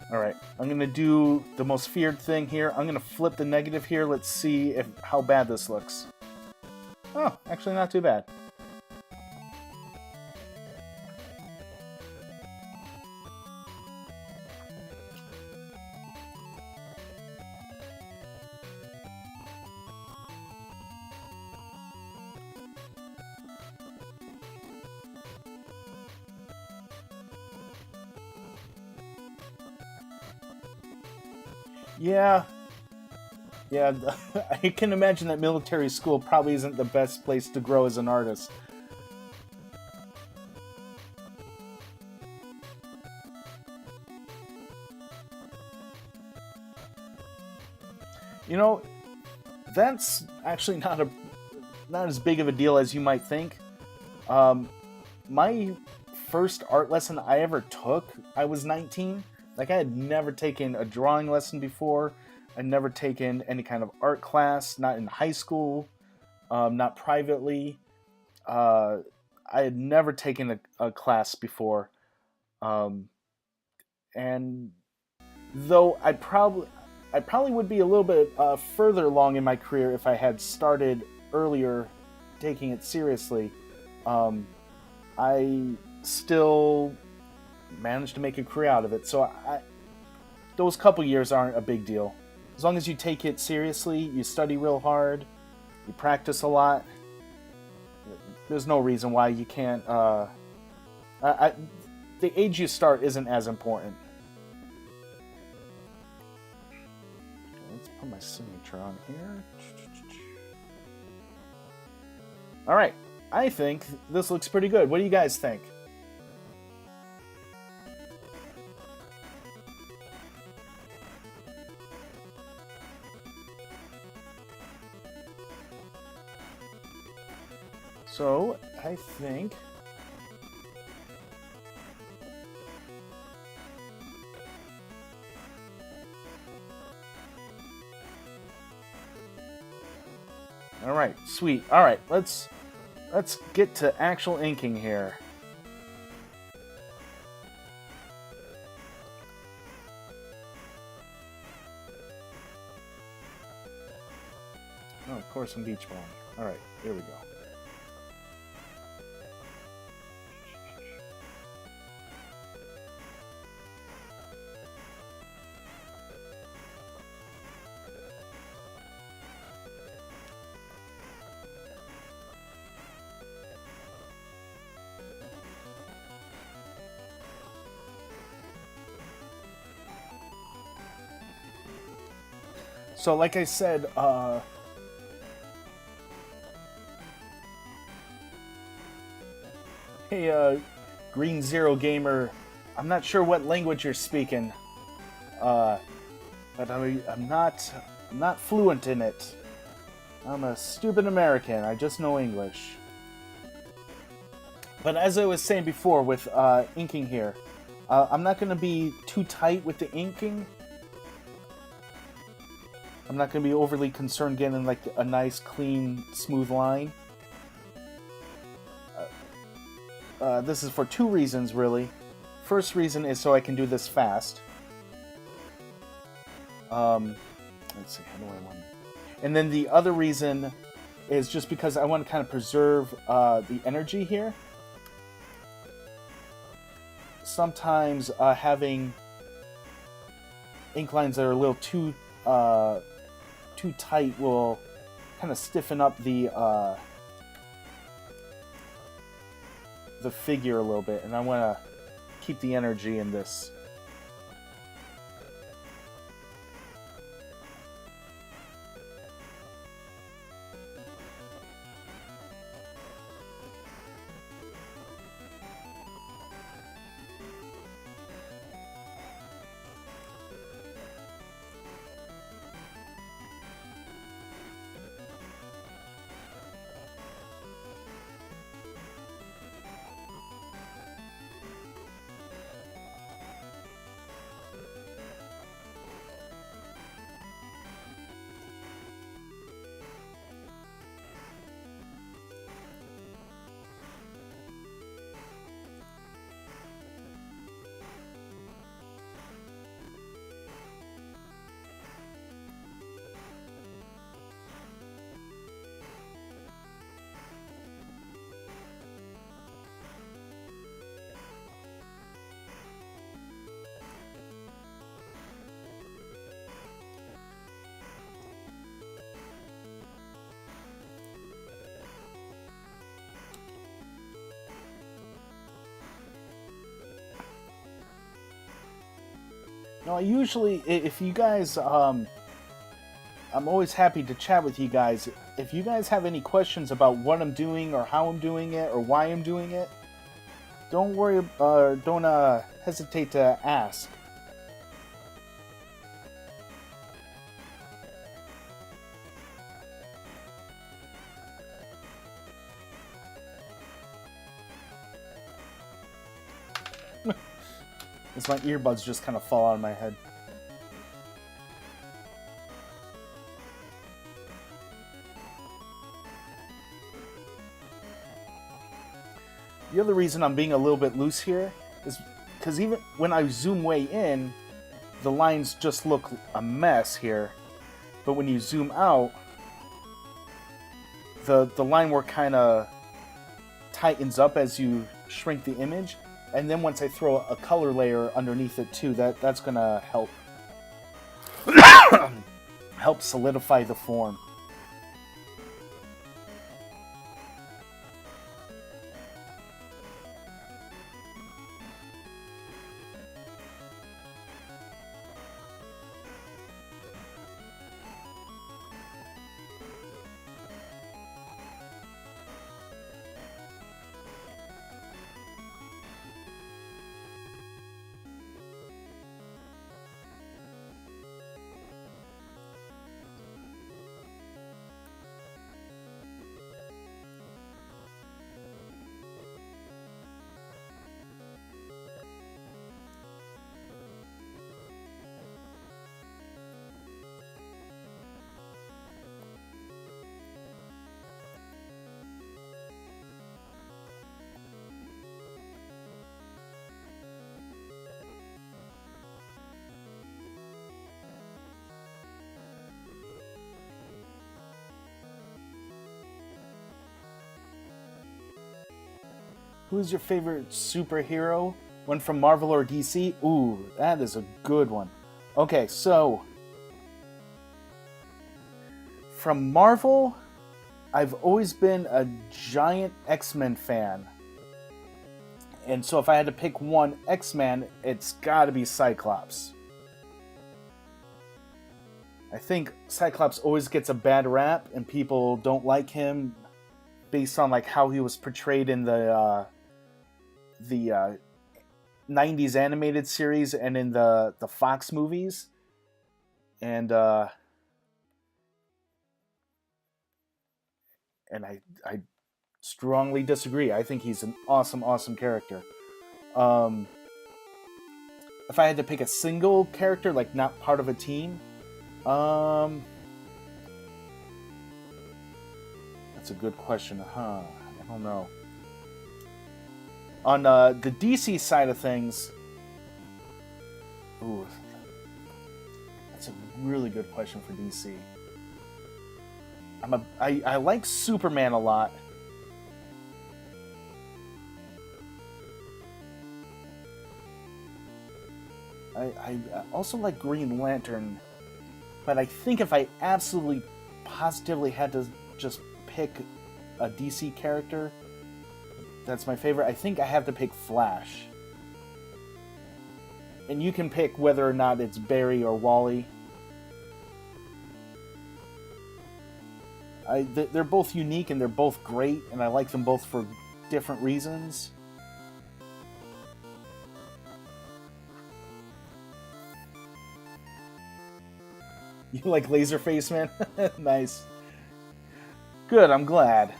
All right, I'm gonna do the most feared thing here. I'm gonna flip the negative here. Let's see if how bad this looks. Oh, actually not too bad. Yeah, yeah. I can imagine that military school probably isn't the best place to grow as an artist. You know, that's actually not as big of a deal as you might think. Um, my first art lesson I ever took, I was 19. Like I had never taken a drawing lesson before. I'd never taken any kind of art class, not in high school, not privately. Uh, I had never taken a class before, um, and though I probably would be a little bit further along in my career if I had started earlier, taking it seriously. Um, I still managed to make a career out of it. So those couple years aren't a big deal. As long as you take it seriously, you study real hard, you practice a lot. There's no reason why you can't. I, the age you start isn't as important. Let's put my signature on here. All right. I think this looks pretty good. What do you guys think? So, I think... All right, sweet. All right, let's get to actual inking here. Oh, of course, some beach ball. All right, here we go. So, like I said, hey, Green Zero Gamer, I'm not sure what language you're speaking, but I'm not fluent in it. I'm a stupid American. I just know English. But as I was saying before, with inking here, I'm not going to be too tight with the inking. I'm not going to be overly concerned getting like a nice, clean, smooth line. This is for two reasons, really. First reason is so I can do this fast. Let's see, how do I want? And then the other reason is just because I want to kind of preserve the energy here. Sometimes having ink lines that are a little too tight will kind of stiffen up the figure a little bit, and I want to keep the energy in this. No, usually, if you guys, I'm always happy to chat with you guys. If you guys have any questions about what I'm doing, or how I'm doing it, or why I'm doing it, don't worry, don't hesitate to ask. As my earbuds just kind of fall out of my head. The other reason I'm being a little bit loose here is because even when I zoom way in, the lines just look a mess here. But when you zoom out, the line work kind of tightens up as you shrink the image. And then once I throw a color layer underneath it too, that's gonna help help solidify the form. Who's your favorite superhero? One from Marvel or DC? Ooh, that is a good one. Okay, so from Marvel, I've always been a giant X-Men fan. And so if I had to pick one X-Man, it's gotta be Cyclops. I think Cyclops always gets a bad rap, and people don't like him based on like how he was portrayed in the 90s animated series and in the Fox movies. And I strongly disagree. I think he's an awesome character. Um, if I had to pick a single character, like not part of a team, that's a good question, huh? I don't know. On the DC side of things, ooh, that's a really good question for DC. I like Superman a lot. I also like Green Lantern, but I think if I absolutely positively had to just pick a DC character that's my favorite, I think I have to pick Flash. And you can pick whether or not it's Barry or Wally. They're both unique and they're both great, and I like them both for different reasons. You like Laserface, man? Nice. Good, I'm glad.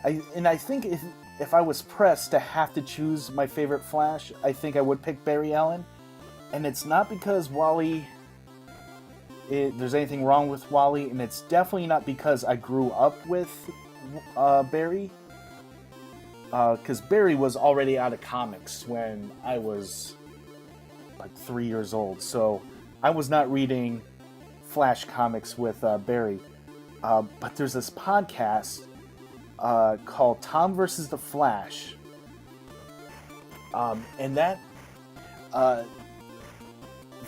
I think if I was pressed to have to choose my favorite Flash, I think I would pick Barry Allen. And it's not because there's anything wrong with Wally, and it's definitely not because I grew up with Barry. Because Barry was already out of comics when I was like 3 years old, so I was not reading Flash comics with Barry. But there's this podcast called Tom versus the Flash, and that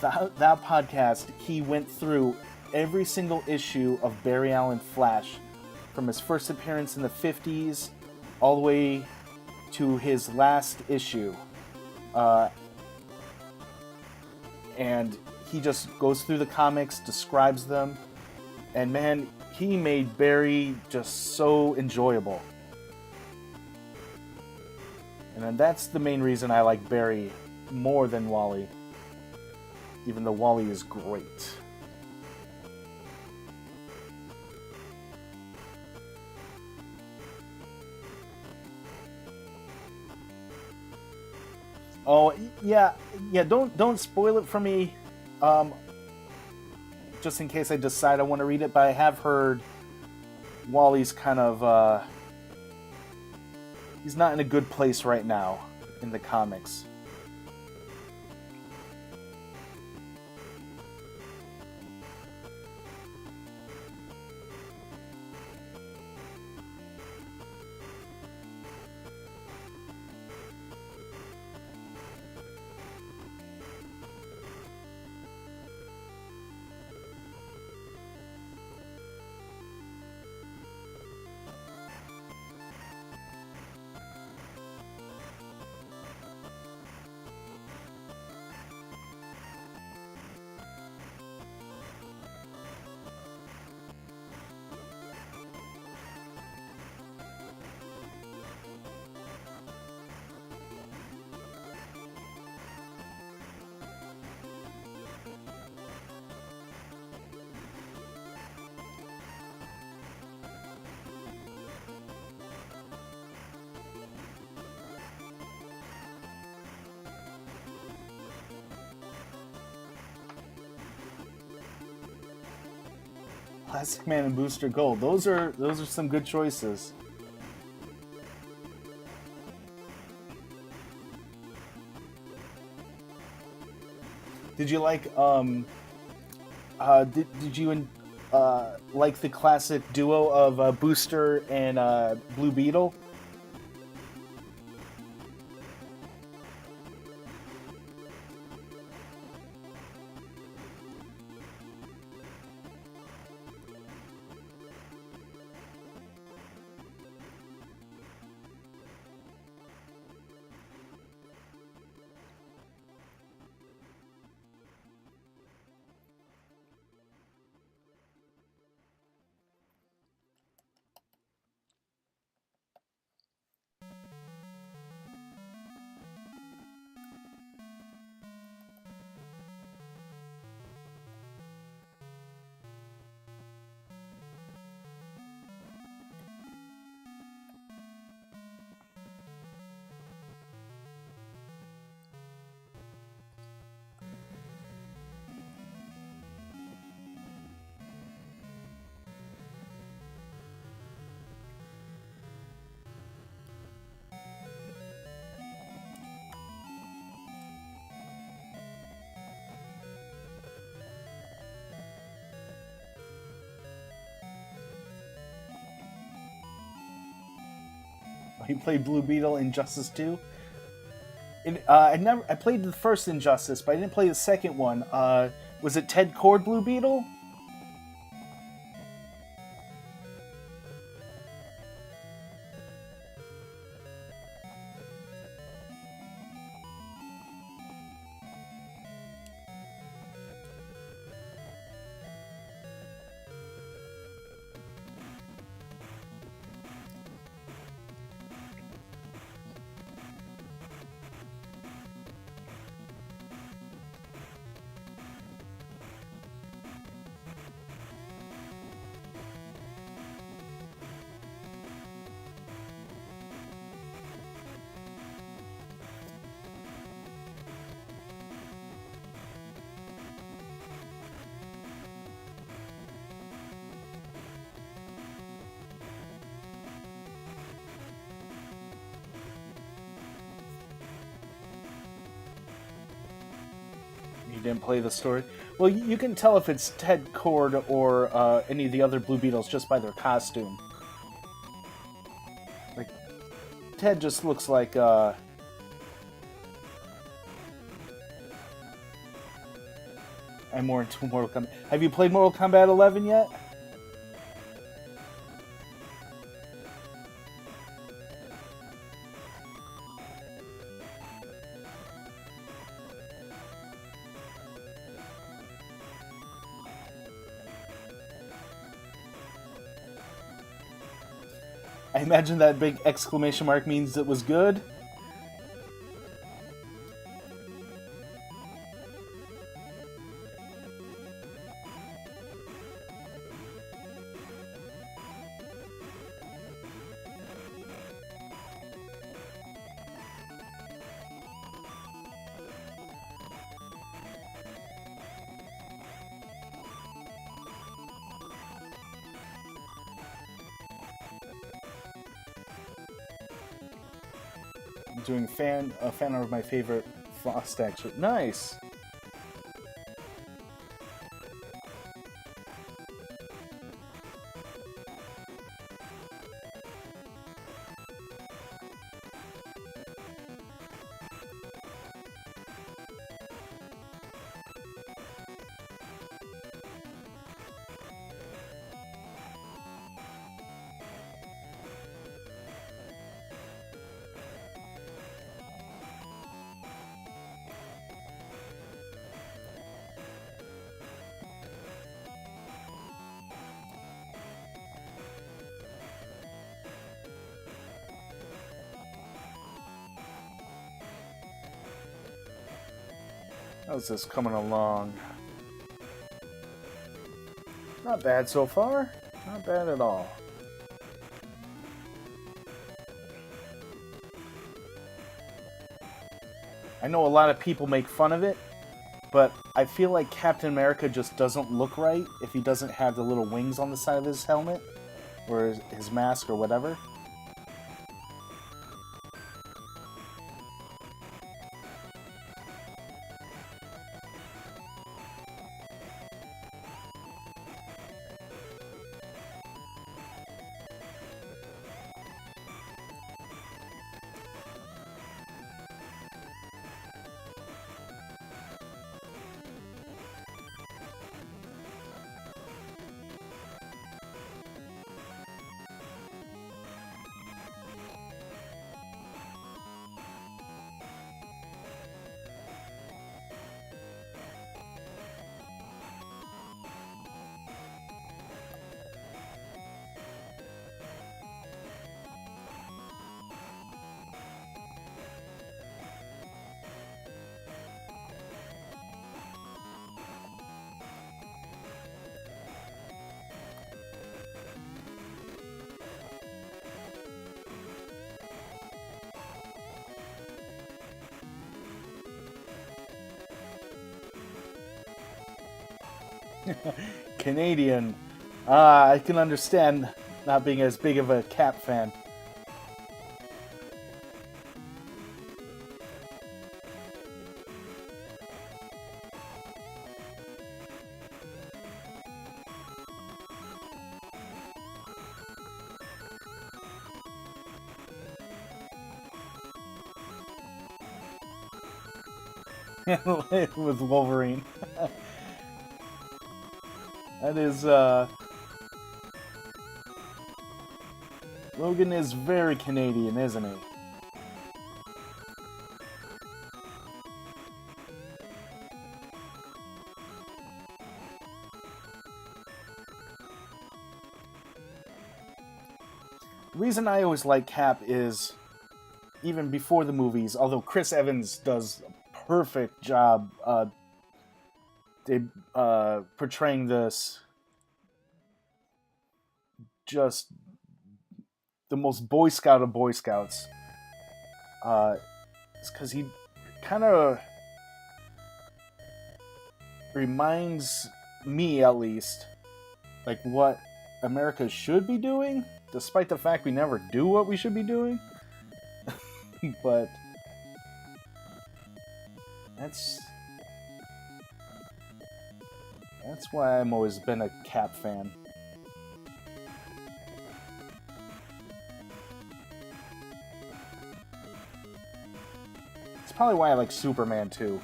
podcast, he went through every single issue of Barry Allen Flash from his first appearance in the 50s all the way to his last issue. And he just goes through the comics, describes them, and man, he made Barry just so enjoyable. And then that's the main reason I like Barry more than Wally, even though Wally is great. Oh yeah. Don't spoil it for me, just in case I decide I want to read it. But I have heard Wally's kind of he's not in a good place right now in the comics. Plastic Man and Booster Gold. Those are some good choices. Did you like did you like the classic duo of Booster and Blue Beetle. He played Blue Beetle in Injustice 2. I played the first Injustice, but I didn't play the second one. Was it Ted Cord Blue Beetle? You didn't play the story. Well, you can tell if it's Ted Cord or any of the other Blue Beetles just by their costume. Like Ted just looks like I'm more into Mortal Kombat. Have you played Mortal Kombat 11 yet? I imagine that big exclamation mark means it was good. I'm doing a fan art of my favorite Frost actually. Nice. How's this coming along? Not bad so far. Not bad at all. I know a lot of people make fun of it, but I feel like Captain America just doesn't look right if he doesn't have the little wings on the side of his helmet, or his mask, or whatever. Canadian. I can understand not being as big of a Cap fan. With Wolverine. That is, Logan is very Canadian, isn't he? The reason I always like Cap is, even before the movies, although Chris Evans does a perfect job portraying this just the most Boy Scout of Boy Scouts. It's because he kind of reminds me, at least, like what America should be doing, despite the fact we never do what we should be doing. But that's why I've always been a Cap fan. It's probably why I like Superman too.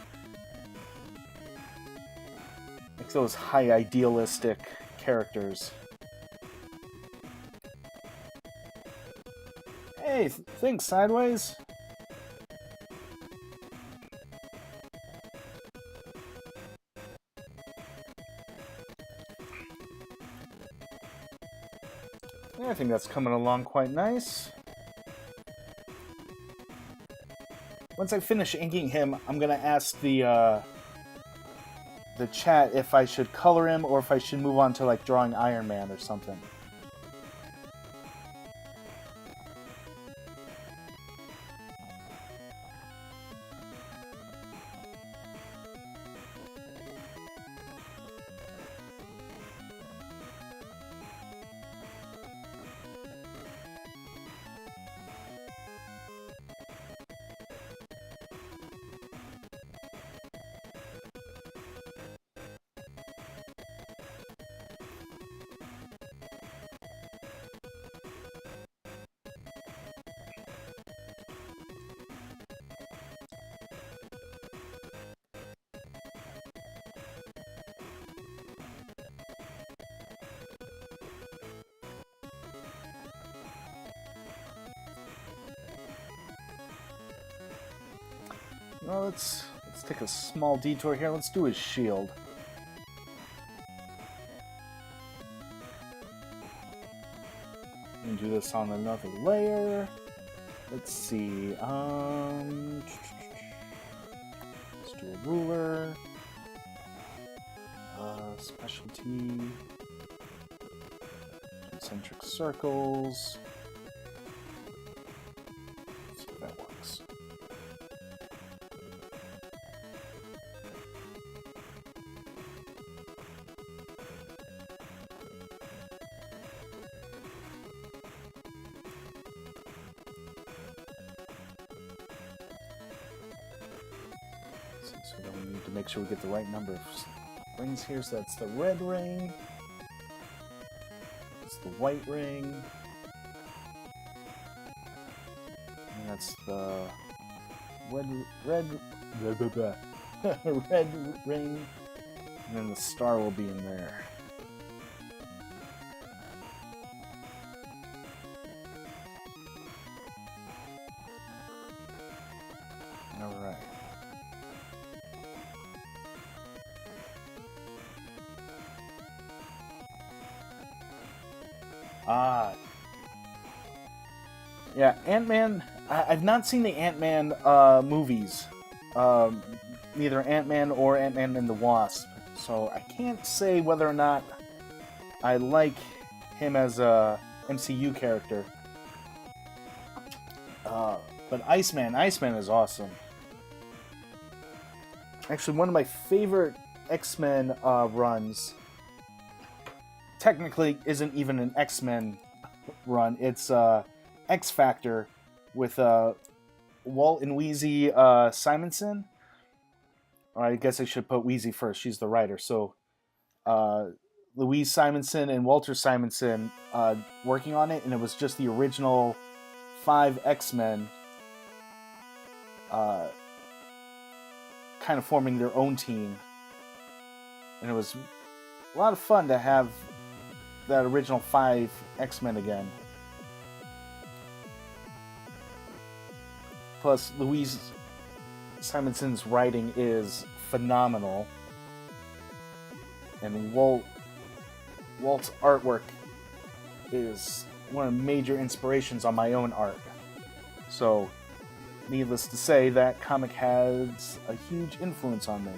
Like those high idealistic characters. Hey, think sideways. Yeah, I think that's coming along quite nice. Once I finish inking him, I'm gonna ask the chat if I should color him or if I should move on to like drawing Iron Man or something. Well, let's take a small detour here. Let's do his shield. And do this on another layer. Let's see. Let's do a ruler. Specialty. Concentric circles. Let's see if that works. So then we need to make sure we get the right number of rings here. So that's the red ring. That's the white ring. And that's the red red ring. And then the star will be in there. Alright. Yeah, Ant-Man. I've not seen the Ant-Man movies. Neither Ant-Man or Ant-Man and the Wasp. So I can't say whether or not I like him as a MCU character. But Iceman is awesome. Actually, one of my favorite X-Men runs technically isn't even an X-Men run. It's X Factor with Walt and Wheezy Simonson. Or I guess I should put Wheezy first. She's the writer. So uh, Louise Simonson and Walter Simonson working on it, and it was just the original 5 X-Men uh, kind of forming their own team. And it was a lot of fun to have that original 5 X-Men again. Plus, Louise Simonson's writing is phenomenal. And Walt's artwork is one of the major inspirations on my own art. So, needless to say, that comic has a huge influence on me.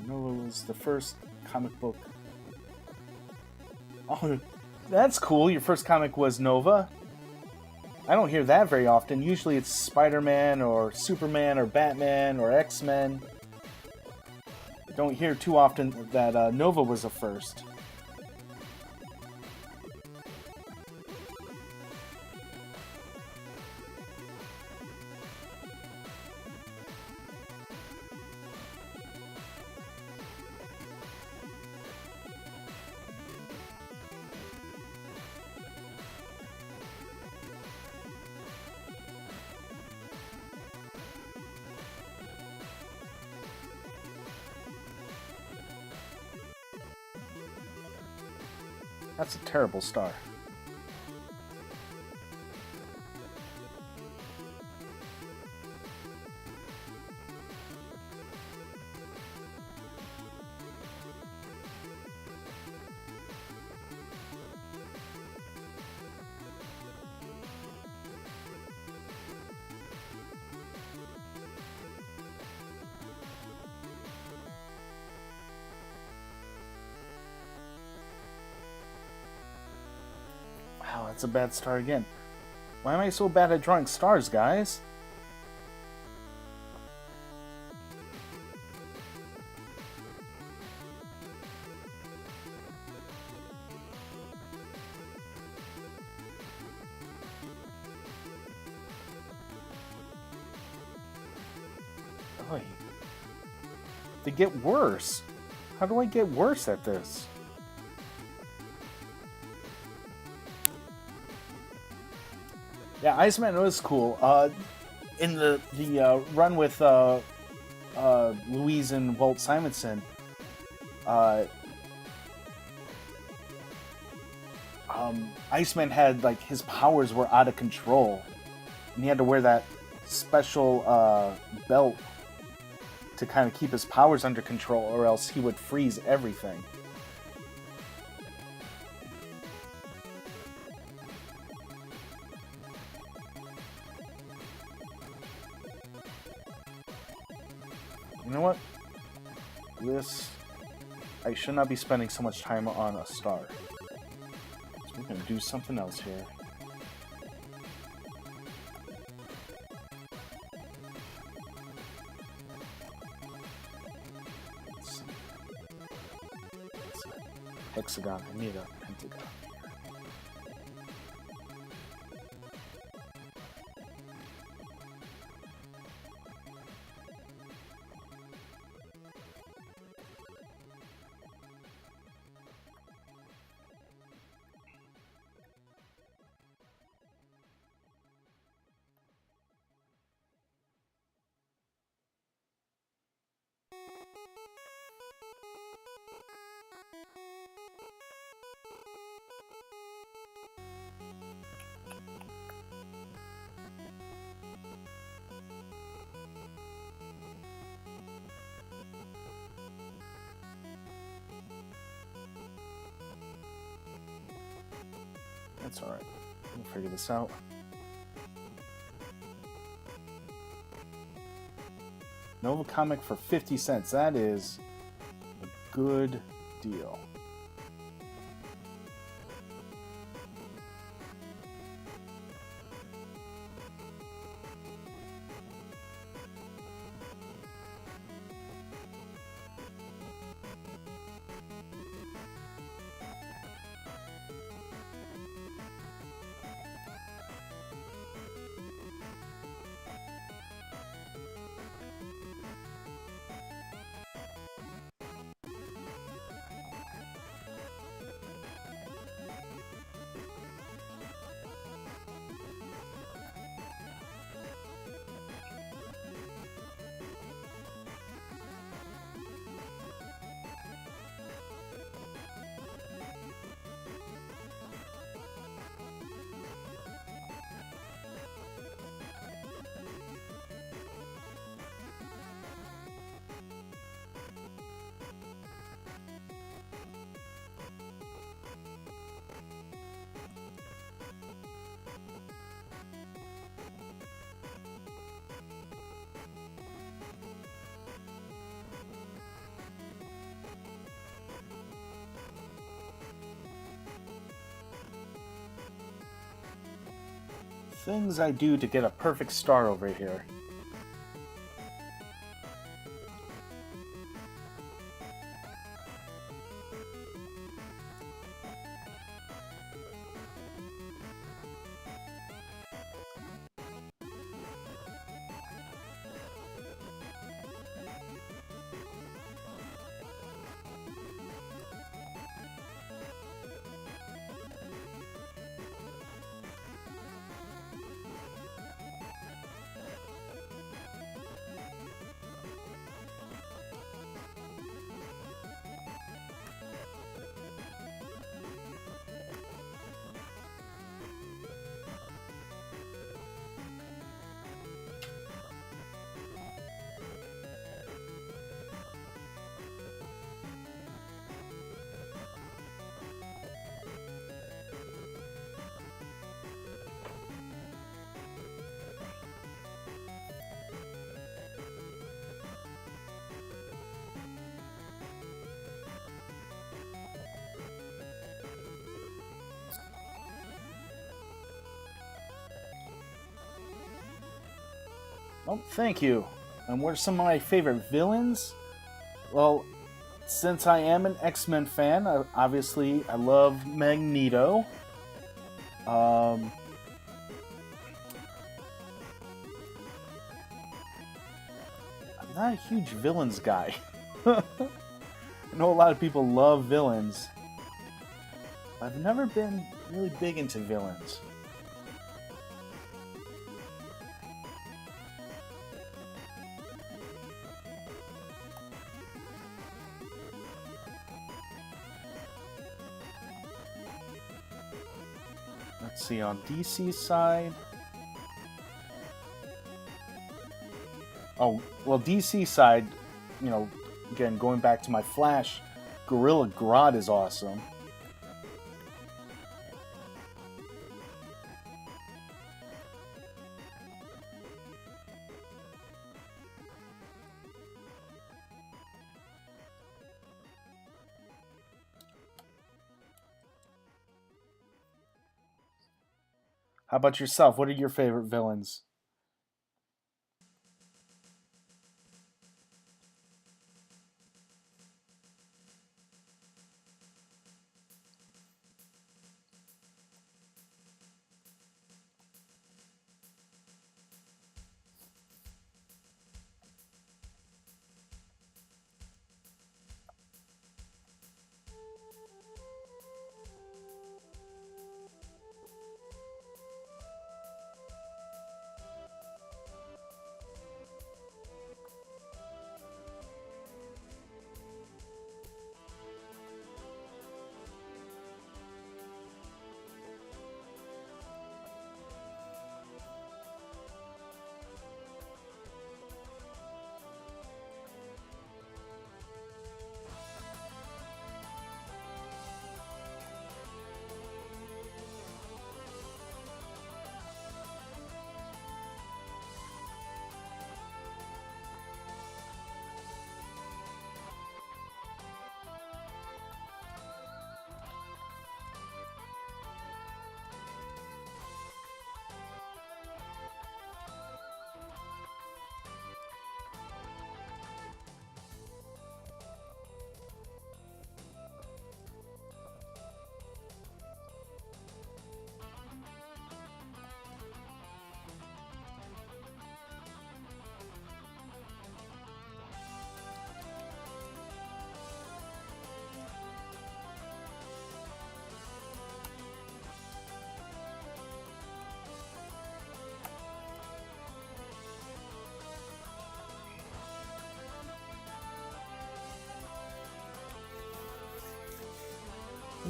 Nova was the first comic book. Oh, that's cool. Your first comic was Nova. I don't hear that very often. Usually it's Spider-Man or Superman or Batman or X-Men. I don't hear too often that Nova was the first. That's a terrible star. Wow, that's a bad star again. Why am I so bad at drawing stars, guys? Oy. They get worse. How do I get worse at this? Yeah, Iceman was cool. In the run with Louise and Walt Simonson, Iceman had like his powers were out of control, and he had to wear that special belt to kind of keep his powers under control, or else he would freeze everything. You know what? I should not be spending so much time on a star. So we're gonna do something else here. It's a hexagon. I need a pentagon. That's alright. We'll figure this out. Nova comic for 50 cents. That is a good deal. things I do to get a perfect star over here. Oh, thank you. And what are some of my favorite villains? Well, since I am an X-Men fan, obviously I love Magneto. Um, I'm not a huge villains guy. I know a lot of people love villains. I've never been really big into villains. Let's see, on DC's side. Oh, well, DC side, you know, again, going back to my Flash, Gorilla Grodd is awesome. How about yourself? What are your favorite villains?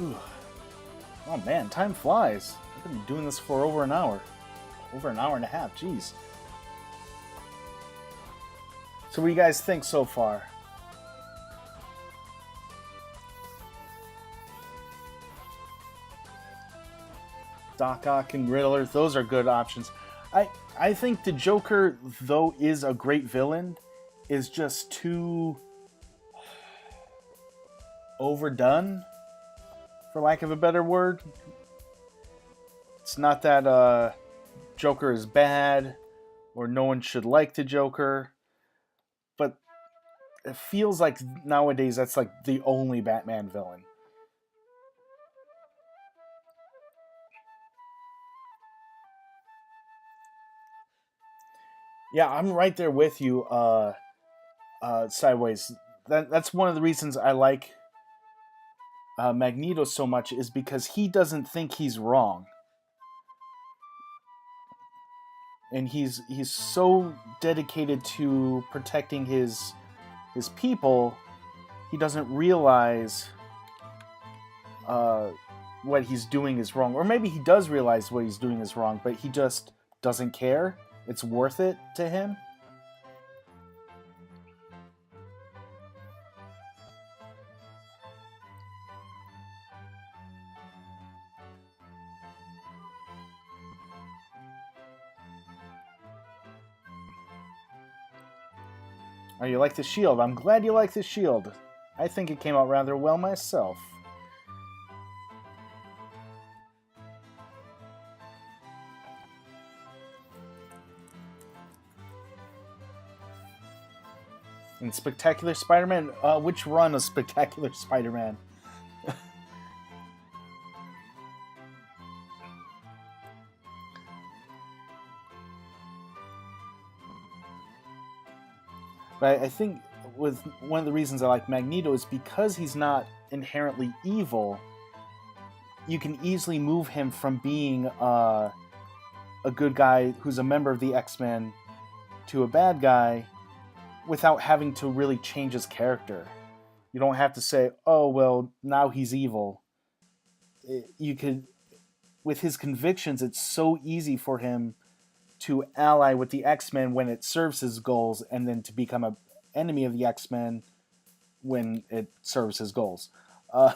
Ooh. Oh man, time flies. I've been doing this for over an hour. Over an hour and a half, jeez. So what do you guys think so far? Doc Ock and Riddler, those are good options. I think the Joker, though is a great villain, is just too overdone, for lack of a better word. It's not that Joker is bad or no one should like the Joker. But it feels like nowadays that's like the only Batman villain. Yeah, I'm right there with you, Sideways. That's one of the reasons I like Magneto so much is because he doesn't think he's wrong, and he's so dedicated to protecting his people. He doesn't realize uh, what he's doing is wrong, or maybe he does realize what he's doing is wrong, but he just doesn't care. It's worth it to him. Oh, you like the shield? I'm glad you like the shield. I think it came out rather well myself. In Spectacular Spider-Man, which run of Spectacular Spider-Man? But I think with one of the reasons I like Magneto is because he's not inherently evil. You can easily move him from being a good guy who's a member of the X-Men to a bad guy without having to really change his character. You don't have to say, "Oh, well, now he's evil." You could, with his convictions, it's so easy for him to ally with the X-Men when it serves his goals, and then to become a enemy of the X-Men when it serves his goals. Uh,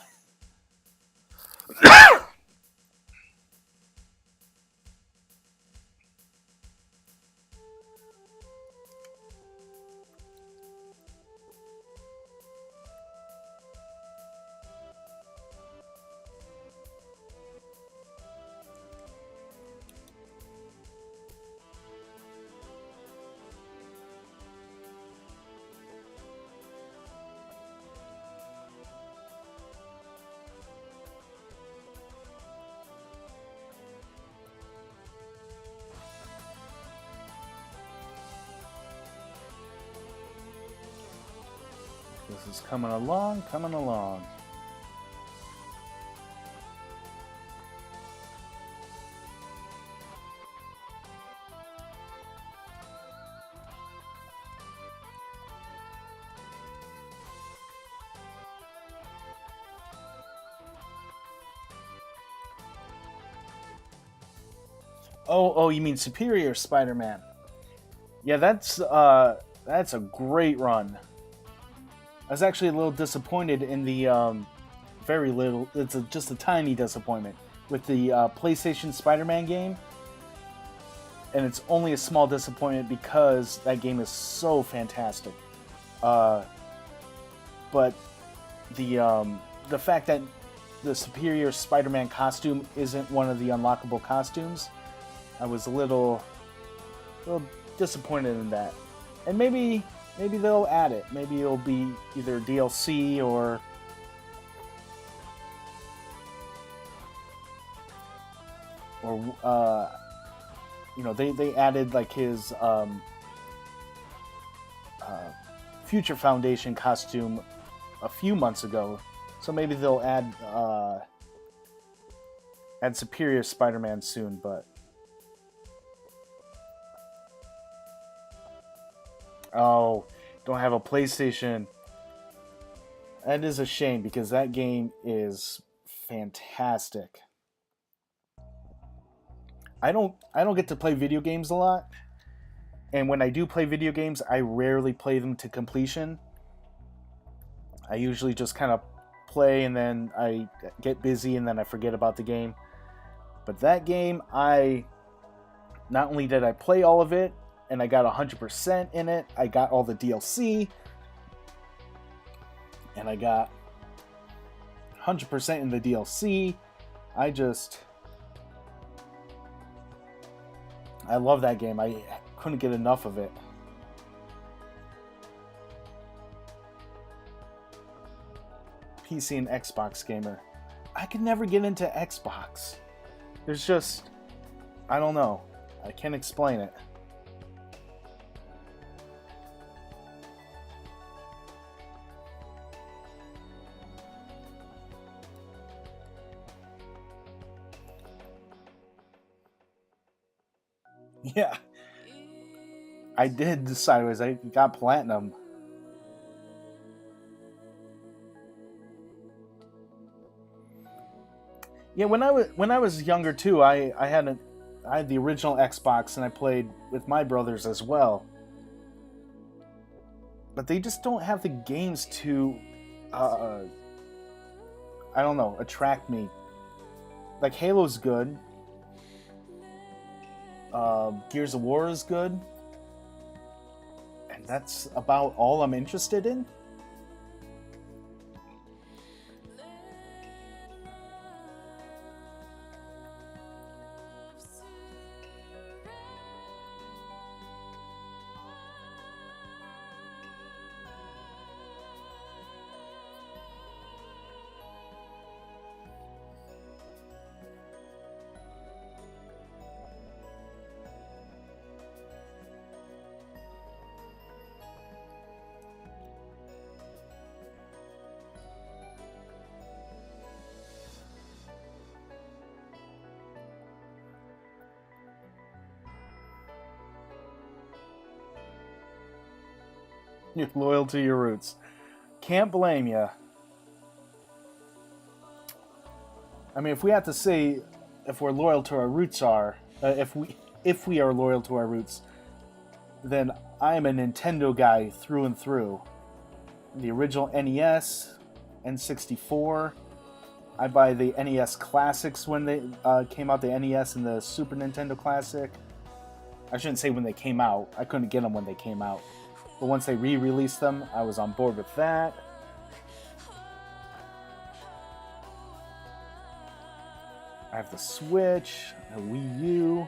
this is coming along, coming along. Oh, you mean Superior Spider-Man? Yeah, that's a great run. I was actually a little disappointed in the very little. Just a tiny disappointment with the PlayStation Spider-Man game, and it's only a small disappointment because that game is so fantastic. Uh, but the fact that the Superior Spider-Man costume isn't one of the unlockable costumes, I was a little disappointed in that. And maybe they'll add it. Maybe it'll be either DLC or they added like his Future Foundation costume a few months ago, so maybe they'll add Superior Spider-Man soon. But oh, don't have a PlayStation. That is a shame because that game is fantastic. I don't get to play video games a lot, and when I do play video games, I rarely play them to completion. I usually just kind of play and then I get busy and then I forget about the game. But that game, I not only did I play all of it and I got 100% in it, I got all the DLC and I got 100% in the DLC. I just I love that game. I couldn't get enough of it. PC and Xbox gamer. I could never get into Xbox. There's just... I don't know. I can't explain it. Yeah. I did Sideways. I got platinum. Yeah, when I was younger too, I had the original Xbox and I played with my brothers as well. But they just don't have the games to I don't know, attract me. Like Halo's good. Gears of War is good. And that's about all I'm interested in. You're loyal to your roots. Can't blame you. I mean, if we have to say if we're loyal to our roots if we are loyal to our roots, then I'm a Nintendo guy through and through. The original NES, N64. I buy the NES Classics when they came out, the NES and the Super Nintendo Classic. I shouldn't say when they came out. I couldn't get them when they came out. But once they re-released them, I was on board with that. I have the Switch, a Wii U.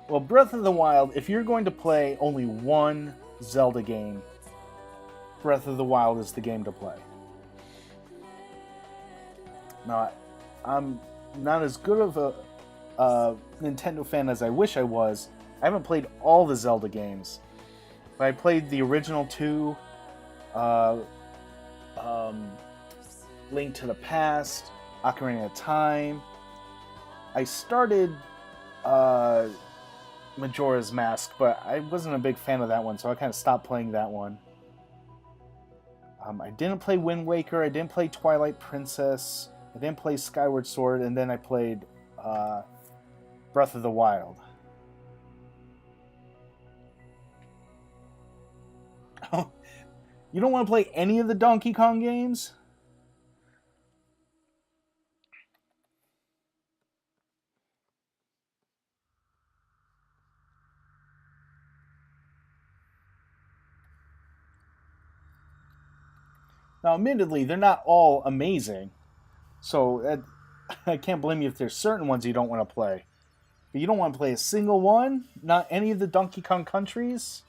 Well, Breath of the Wild, if you're going to play only one Zelda game, Breath of the Wild is the game to play. Now, I'm not as good of a Nintendo fan as I wish I was. I haven't played all the Zelda games, but I played the original two, Link to the Past, Ocarina of Time. I started Majora's Mask, but I wasn't a big fan of that one, so I kind of stopped playing that one. I didn't play Wind Waker, I didn't play Twilight Princess, I didn't play Skyward Sword, and then I played Breath of the Wild. You don't want to play any of the Donkey Kong games? Now, admittedly, they're not all amazing, so I can't blame you if there's certain ones you don't want to play. But you don't want to play a single one? Not any of the Donkey Kong countries?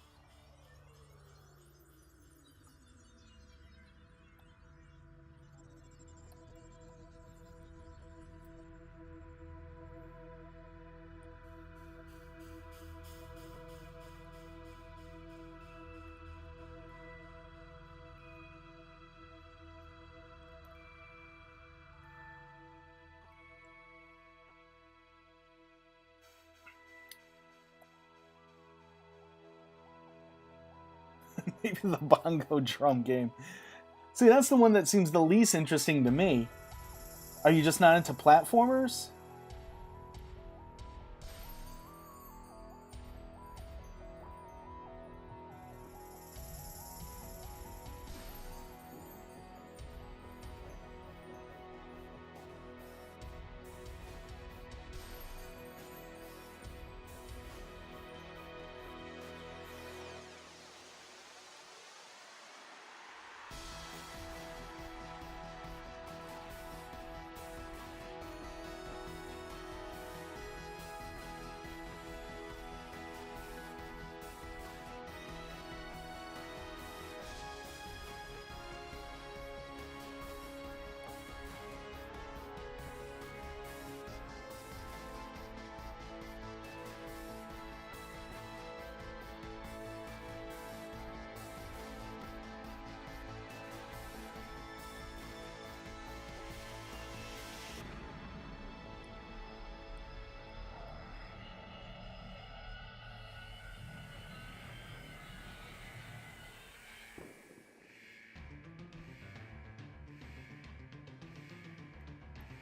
Maybe the bongo drum game. See, that's the one that seems the least interesting to me. Are you just not into platformers?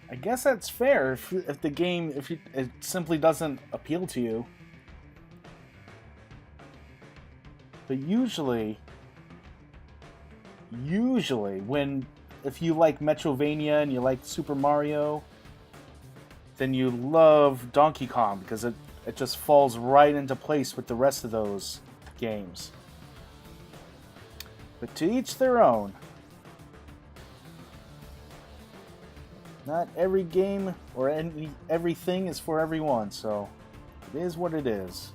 I guess that's fair if the game it simply doesn't appeal to you. But usually when if you like Metrovania and you like Super Mario, then you love Donkey Kong because it just falls right into place with the rest of those games. But to each their own. Not every game or everything is for everyone, so it is what it is.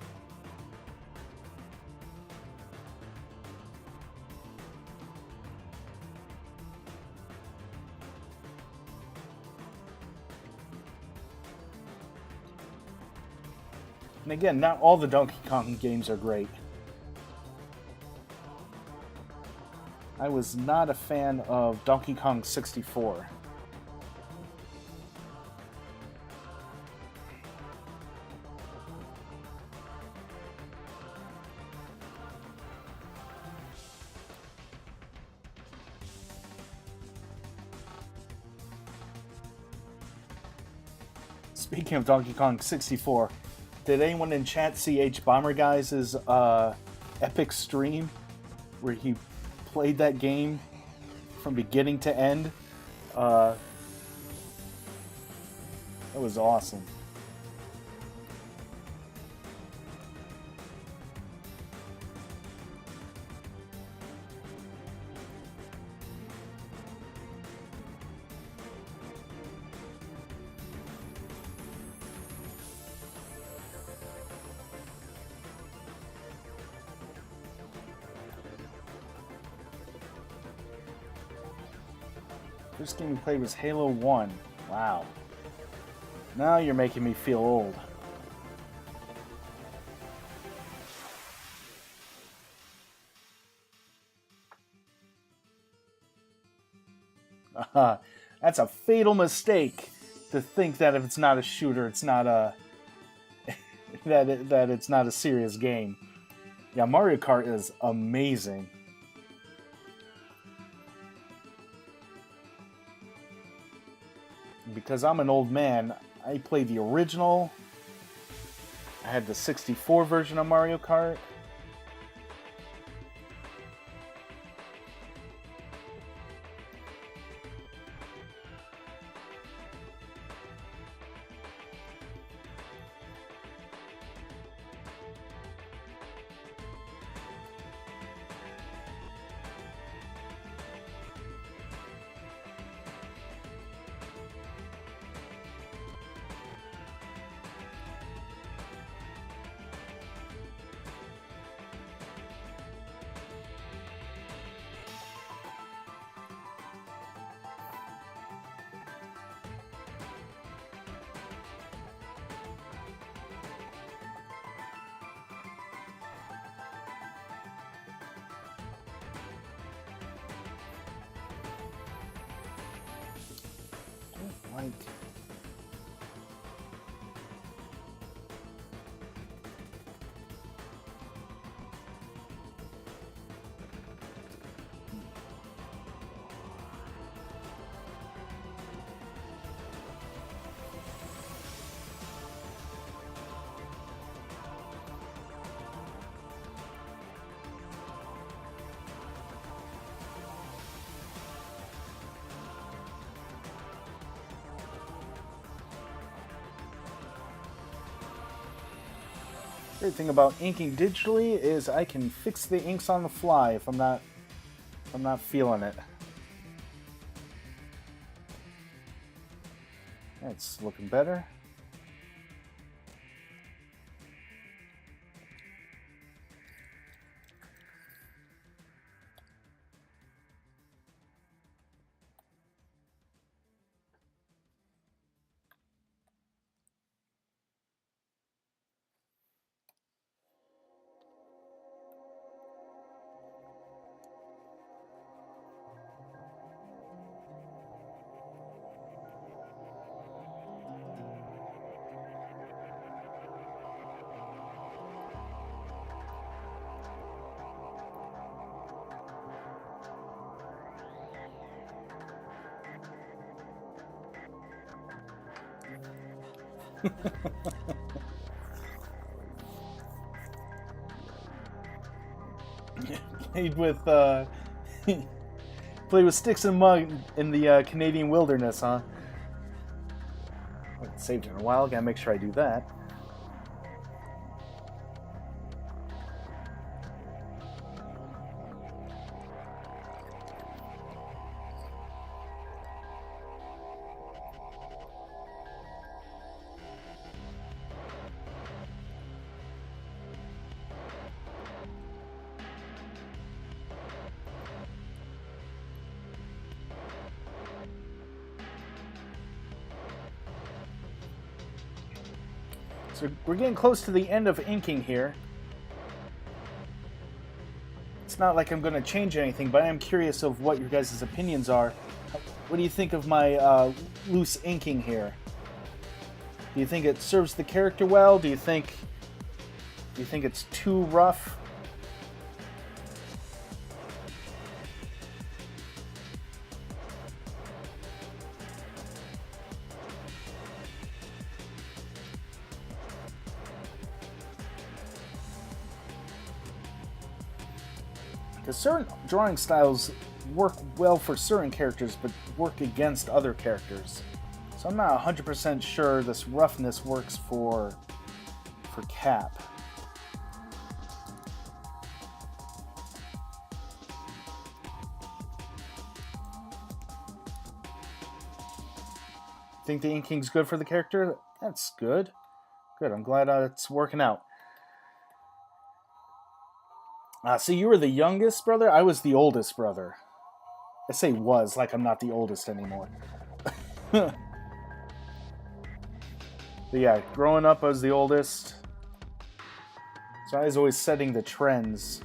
And again, not all the Donkey Kong games are great. I was not a fan of Donkey Kong 64. Speaking of Donkey Kong 64, did anyone in chat see H Bomber Guys' epic stream where he played that game from beginning to end? That was awesome. First game we played was Halo 1. Wow. Now you're making me feel old. That's a fatal mistake to think that if it's not a shooter, it's not a that it's not a serious game. Yeah, Mario Kart is amazing. Because I'm an old man, I played the original. I had the 64 version of Mario Kart. Like great thing about inking digitally is I can fix the inks on the fly if I'm not feeling it. That's looking better. Played with played with sticks and mud in the Canadian wilderness, huh? I haven't saved it in a while. Gotta make sure I do that. So we're getting close to the end of inking here. It's not like I'm going to change anything, but I am curious of what your guys' opinions are. What do you think of my loose inking here? Do you think it serves the character well? Do you think it's too rough? Because certain drawing styles work well for certain characters, but work against other characters. So I'm not 100% sure this roughness works for Cap. Think the inking's good for the character? That's good. Good, I'm glad it's working out. So you were the youngest brother? I was the oldest brother. I say was, like I'm not the oldest anymore. But yeah, growing up I was the oldest. So I was always setting the trends.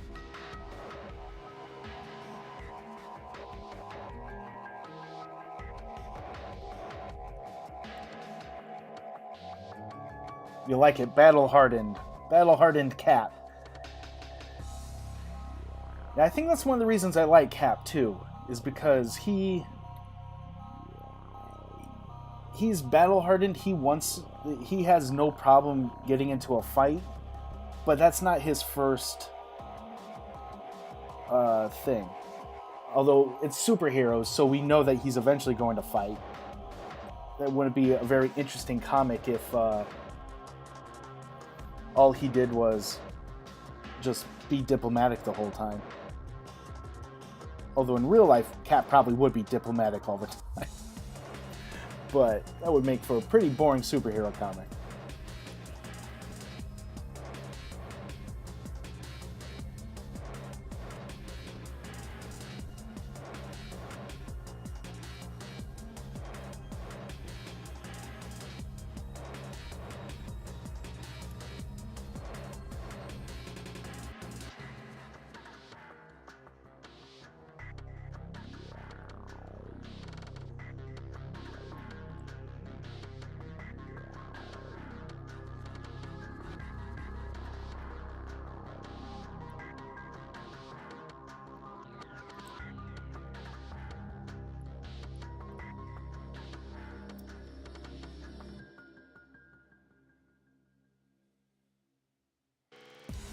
You like it, battle-hardened. Battle-hardened Cap. Yeah, I think that's one of the reasons I like Cap too, is because he's battle-hardened. He has no problem getting into a fight, but that's not his first thing. Although it's superheroes, so we know that he's eventually going to fight. That wouldn't be a very interesting comic if all he did was just be diplomatic the whole time. Although in real life, Cap probably would be diplomatic all the time. But that would make for a pretty boring superhero comic.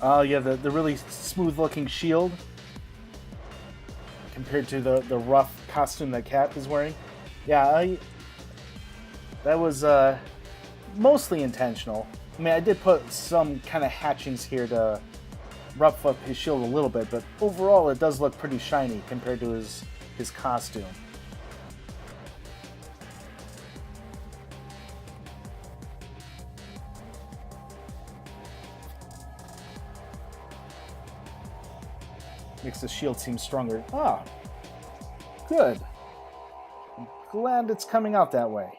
Oh yeah, the really smooth looking shield compared to the rough costume that Cap is wearing. Yeah, that was mostly intentional. I mean, I did put some kind of hatchings here to rough up his shield a little bit, but overall it does look pretty shiny compared to his costume. Makes the shield seem stronger. Ah, good. I'm glad it's coming out that way.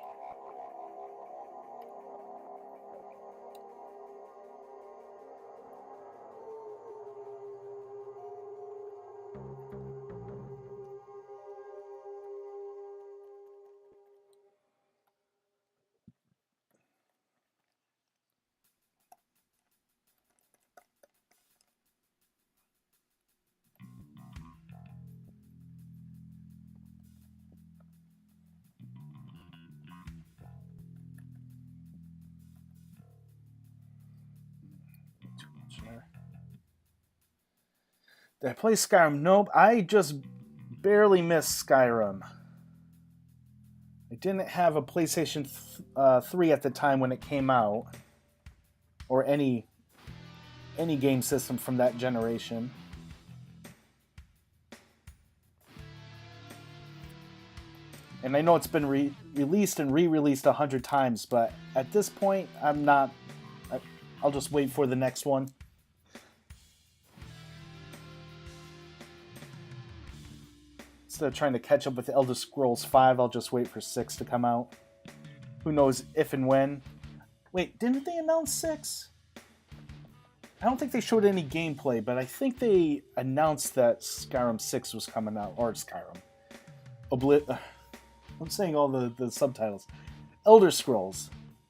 Did I play Skyrim? Nope. I just barely missed Skyrim. I didn't have a PlayStation 3 at the time when it came out, or any game system from that generation. And I know it's been released and re-released 100 times, but at this point, I'm not. I'll just wait for the next one. Instead of trying to catch up with Elder Scrolls 5, I'll just wait for 6 to come out. Who knows if and when. Wait, didn't they announce 6? I don't think they showed any gameplay, but I think they announced that Skyrim 6 was coming out. Or Skyrim. I'm saying all the subtitles. Elder Scrolls.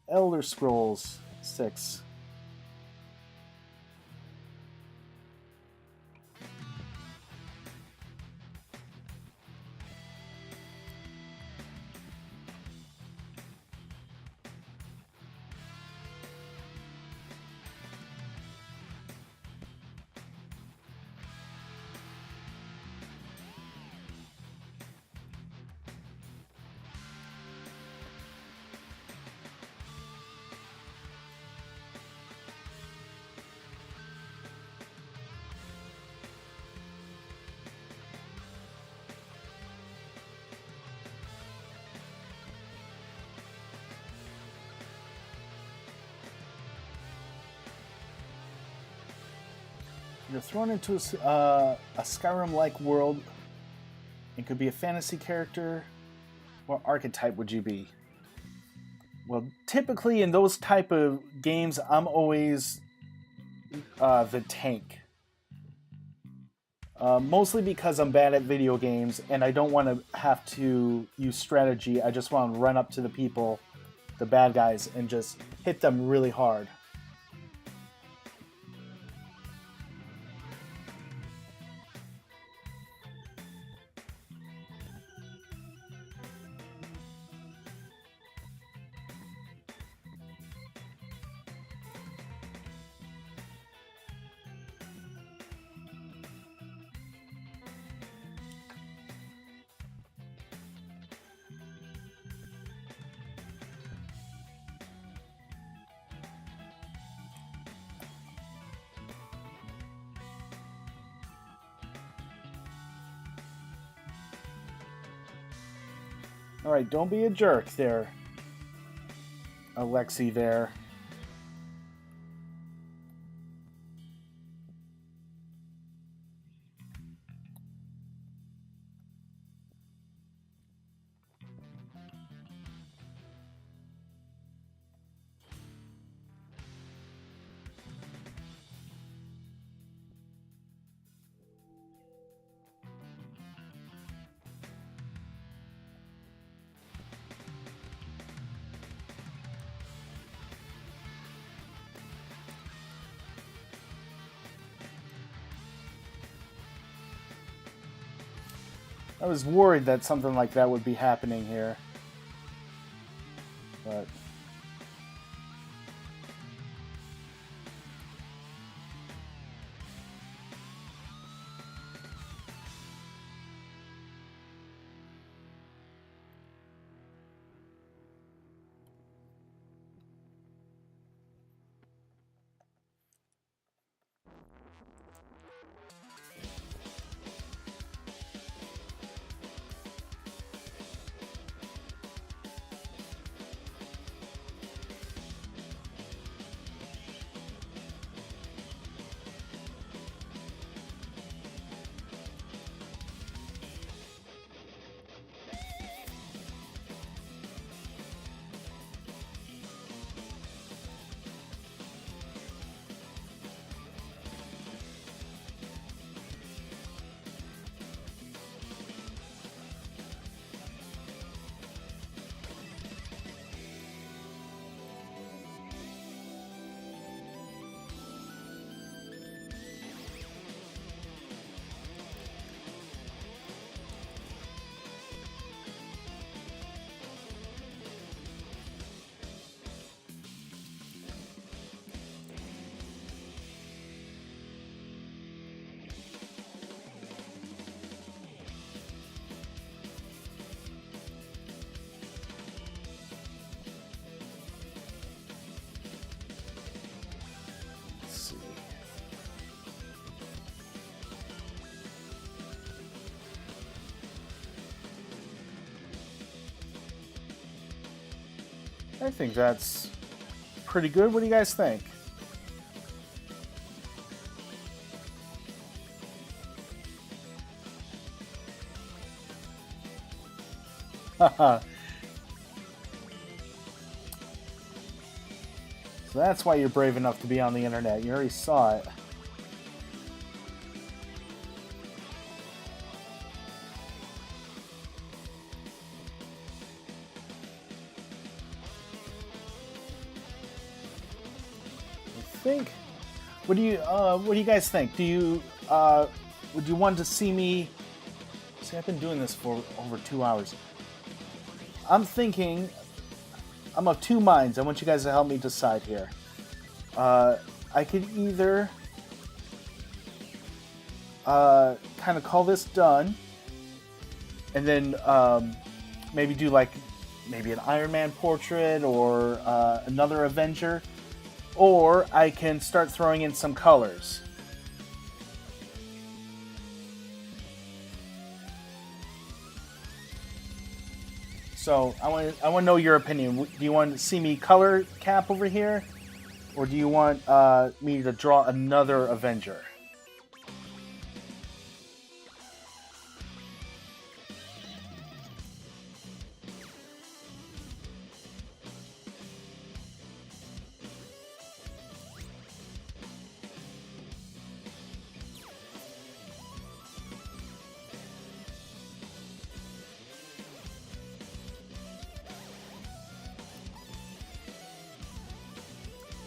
Elder Scrolls 6. You're thrown into a Skyrim-like world. It could be a fantasy character. What archetype would you be? Well, typically in those type of games, I'm always the tank. Mostly because I'm bad at video games and I don't want to have to use strategy. I just want to run up to the people, the bad guys, and just hit them really hard. Alright, don't be a jerk there, Alexi there. I was worried that something like that would be happening here. But I think that's pretty good. What do you guys think? Haha. So that's why you're brave enough to be on the internet. You already saw it. I think. What do you guys think? Do you would you want to see me? See, I've been doing this for over 2 hours. I'm thinking. I'm of two minds. I want you guys to help me decide here. I could either kind of call this done, and then maybe do like maybe an Iron Man portrait or another Avenger, or I can start throwing in some colors. So I want to know your opinion. Do you want to see me color Cap over here, or do you want me to draw another Avenger?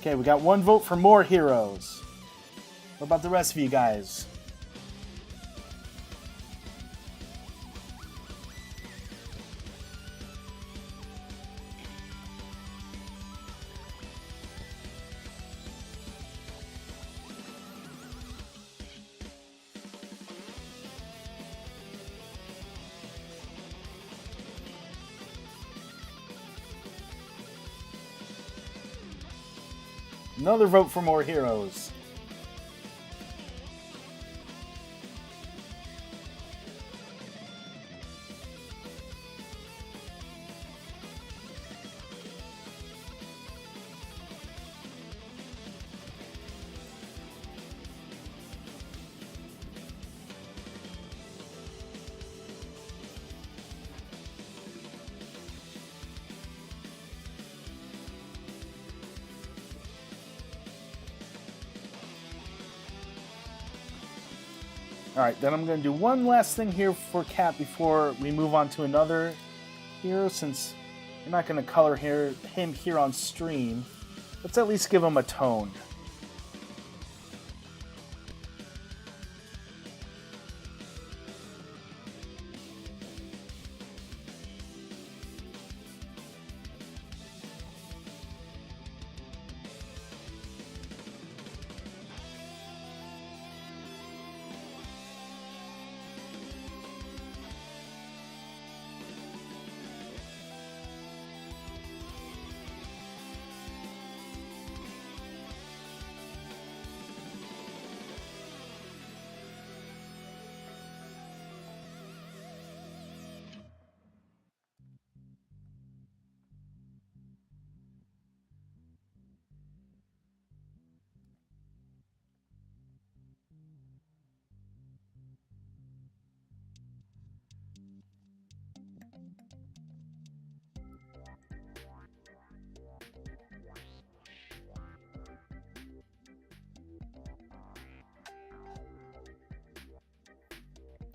Okay, we got one vote for more heroes. What about the rest of you guys? Another vote for more heroes. Alright, then I'm going to do one last thing here for Cap before we move on to another hero, since we're not going to color him here on stream. Let's at least give him a tone.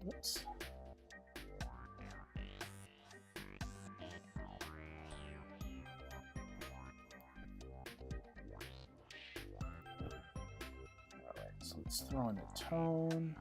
Oops. Alright, so let's throw in a tone.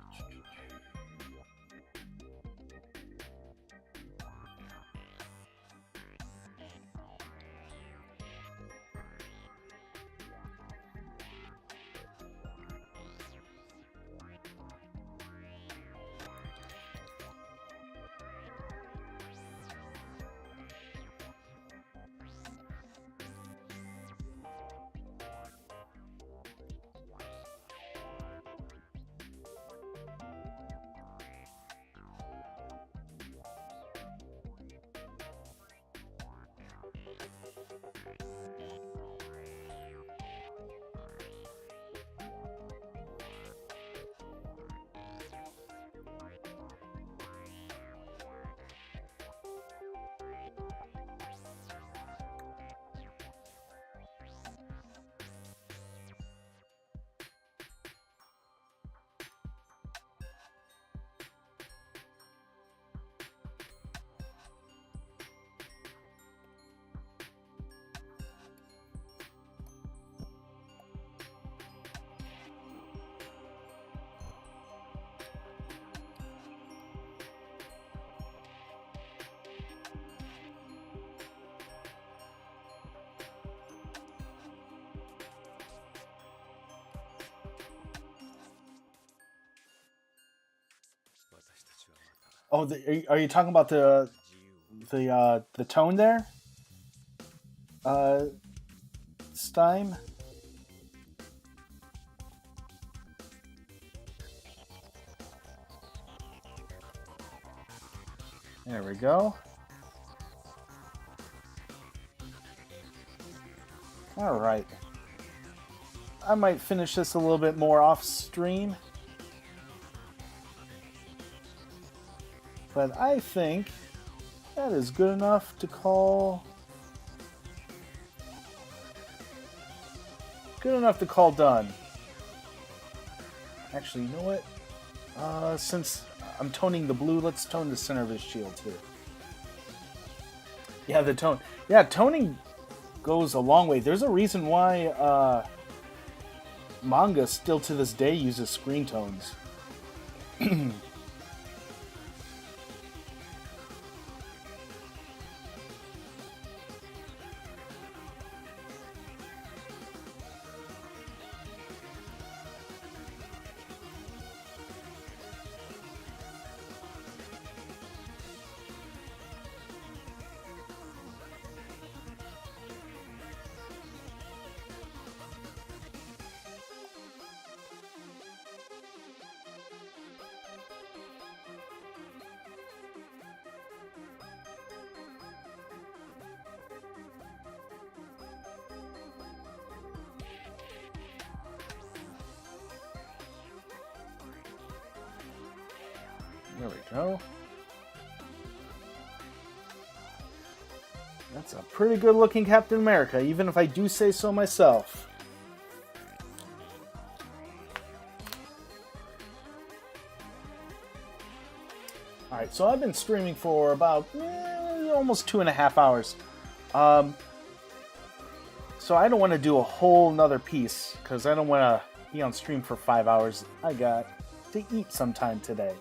Oh, are you talking about the tone there? Stein? There we go. All right. I might finish this a little bit more off stream. But I think that is good enough to call... Good enough to call done. Actually, you know what? Since I'm toning the blue, let's tone the center of his shield too. Yeah, the tone. Yeah, toning goes a long way. There's a reason why manga still to this day uses screen tones. There we go. That's a pretty good looking Captain America, even if I do say so myself. Alright, so I've been streaming for about almost 2.5 hours. So I don't want to do a whole nother piece, because I don't want to be on stream for 5 hours. I got to eat sometime today.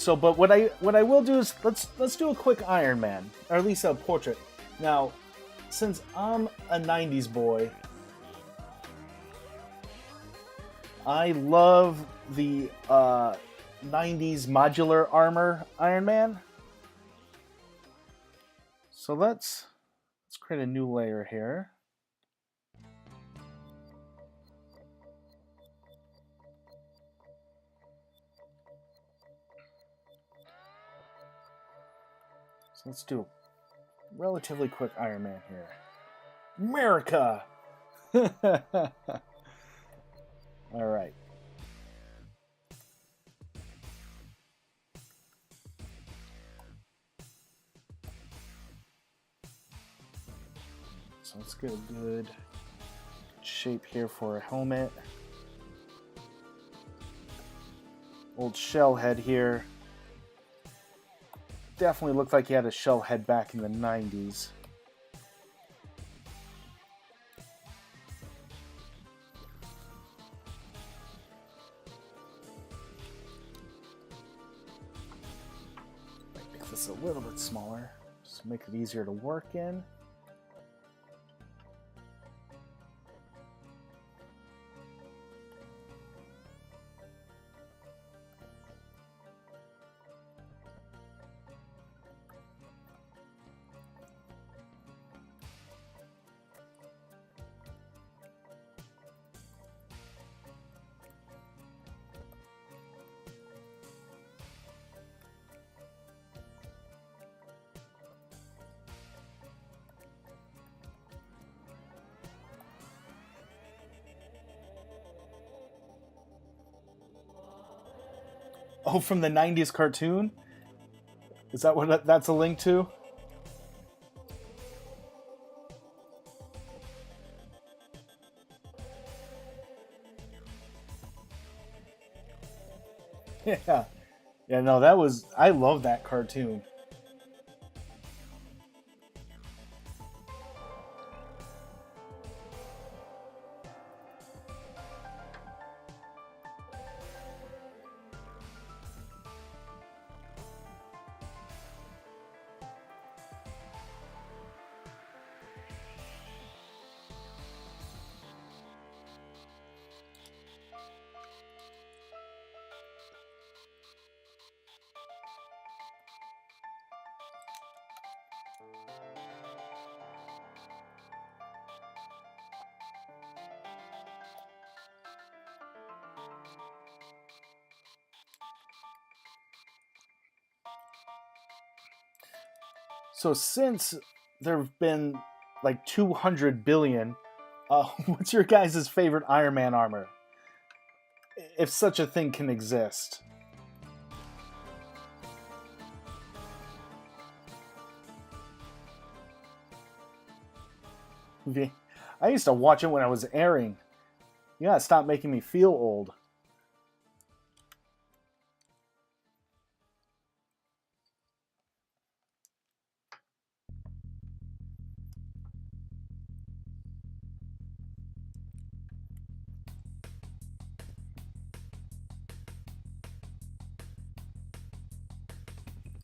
But what I will do is let's do a quick Iron Man, or at least a portrait. Now, since I'm a 90s boy, I love the 90s modular armor Iron Man. So let's create a new layer here. Let's do a relatively quick Iron Man here. America! Alright. So let's get a good shape here for a helmet. Old shell head here. Definitely looked like he had a shell head back in the 90s. Might make this a little bit smaller, just to make it easier to work in. Oh, from the '90s cartoon. Is that what that's a link to? Yeah. Yeah, no, that was I love that cartoon. So since there've been like 200 billion, what's your guys' favorite Iron Man armor? If such a thing can exist. I used to watch it when I was airing. You gotta stop making me feel old.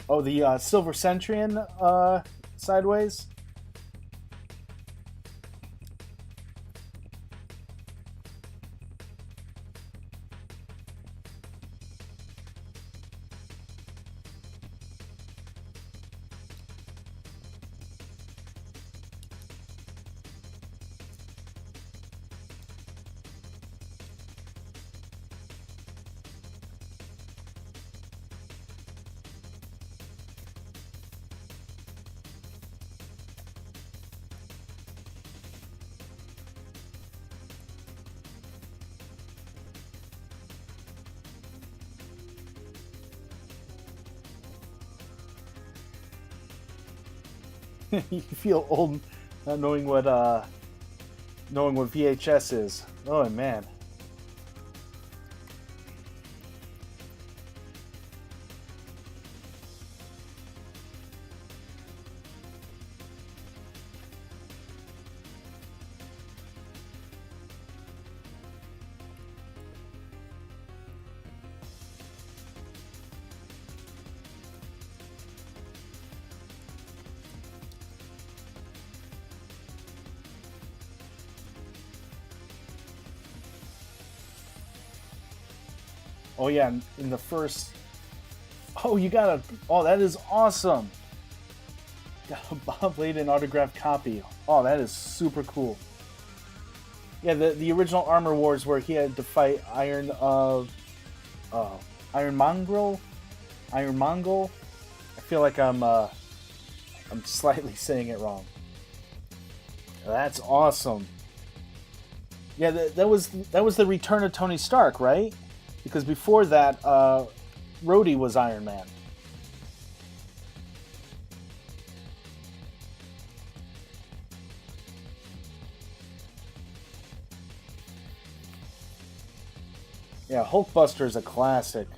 Oh, the Silver Centurion sideways? You feel old not knowing what VHS is. Oh man. Oh yeah, in the first. Oh, you got a. Oh, that is awesome. Got a Bob Layden autographed copy. Oh, that is super cool. Yeah, the original Armor Wars where he had to fight uh, Iron Mongrel, Iron Mongol. I feel like I'm slightly saying it wrong. That's awesome. Yeah, that was the return of Tony Stark, right? Because before that, Rhodey was Iron Man. Yeah, Hulkbuster is a classic.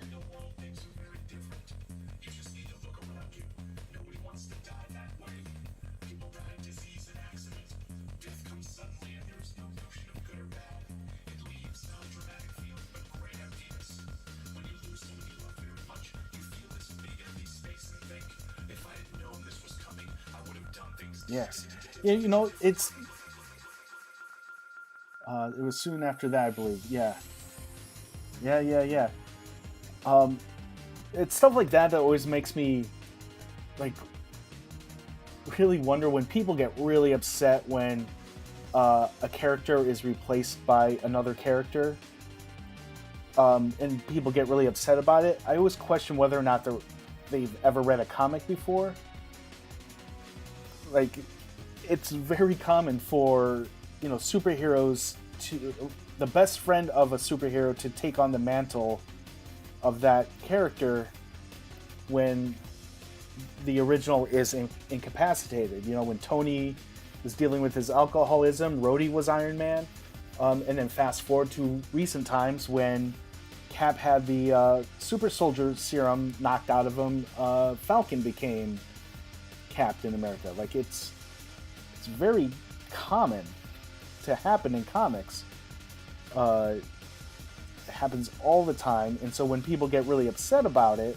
Yes. Yeah, you know, it was soon after that, I believe. Yeah. Yeah, yeah, yeah. Um, it's stuff like that that always makes me like really wonder when people get really upset when a character is replaced by another character, and people get really upset about it. I always question whether or not they've ever read a comic before. Like, it's very common for superheroes to the best friend of a superhero to take on the mantle of that character when the original is incapacitated. You know, when Tony was dealing with his alcoholism, Rhodey was Iron Man. And then fast forward to recent times when Cap had the super soldier serum knocked out of him, Falcon became Captain America. Like, it's very common to happen in comics. It happens all the time, and so when people get really upset about it,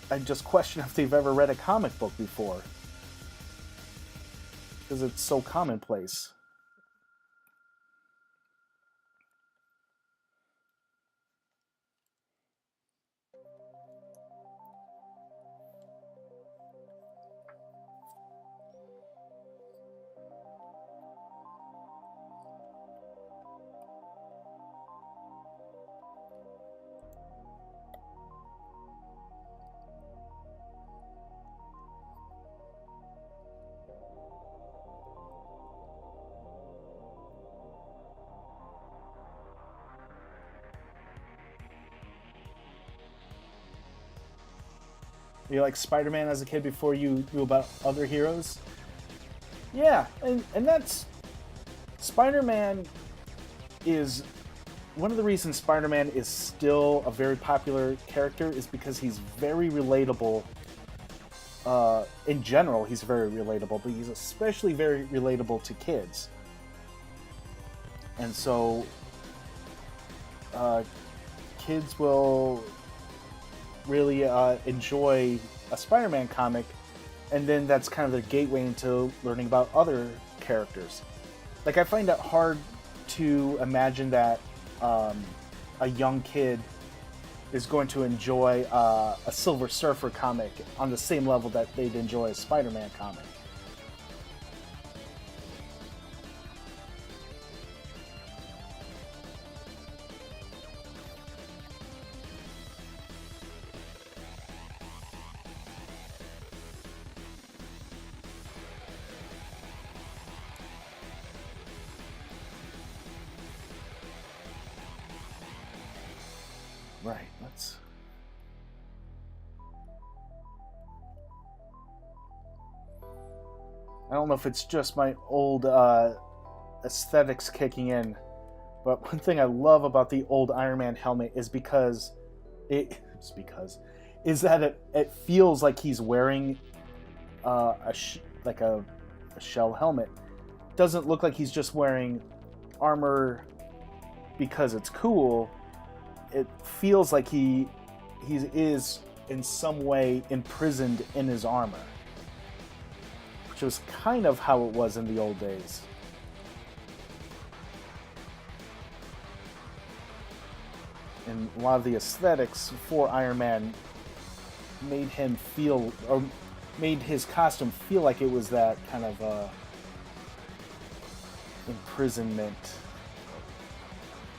I just question if they've ever read a comic book before, because it's so commonplace. You like Spider-Man as a kid before you knew about other heroes? Yeah, and that's... Spider-Man is... One of the reasons Spider-Man is still a very popular character is because he's very relatable. In general, he's very relatable, but he's especially very relatable to kids. And so... kids will really enjoy a Spider-Man comic, and then that's kind of their gateway into learning about other characters. Like, I find it hard to imagine that a young kid is going to enjoy a Silver Surfer comic on the same level that they'd enjoy a Spider-Man comic. Right, let's... I don't know if it's just my old aesthetics kicking in, but one thing I love about the old Iron Man helmet is is that it feels like he's wearing a shell helmet. It doesn't look like he's just wearing armor because it's cool. It feels like he is in some way imprisoned in his armor, which was kind of how it was in the old days. And a lot of the aesthetics for Iron Man made him feel, or made his costume feel like it was that kind of imprisonment,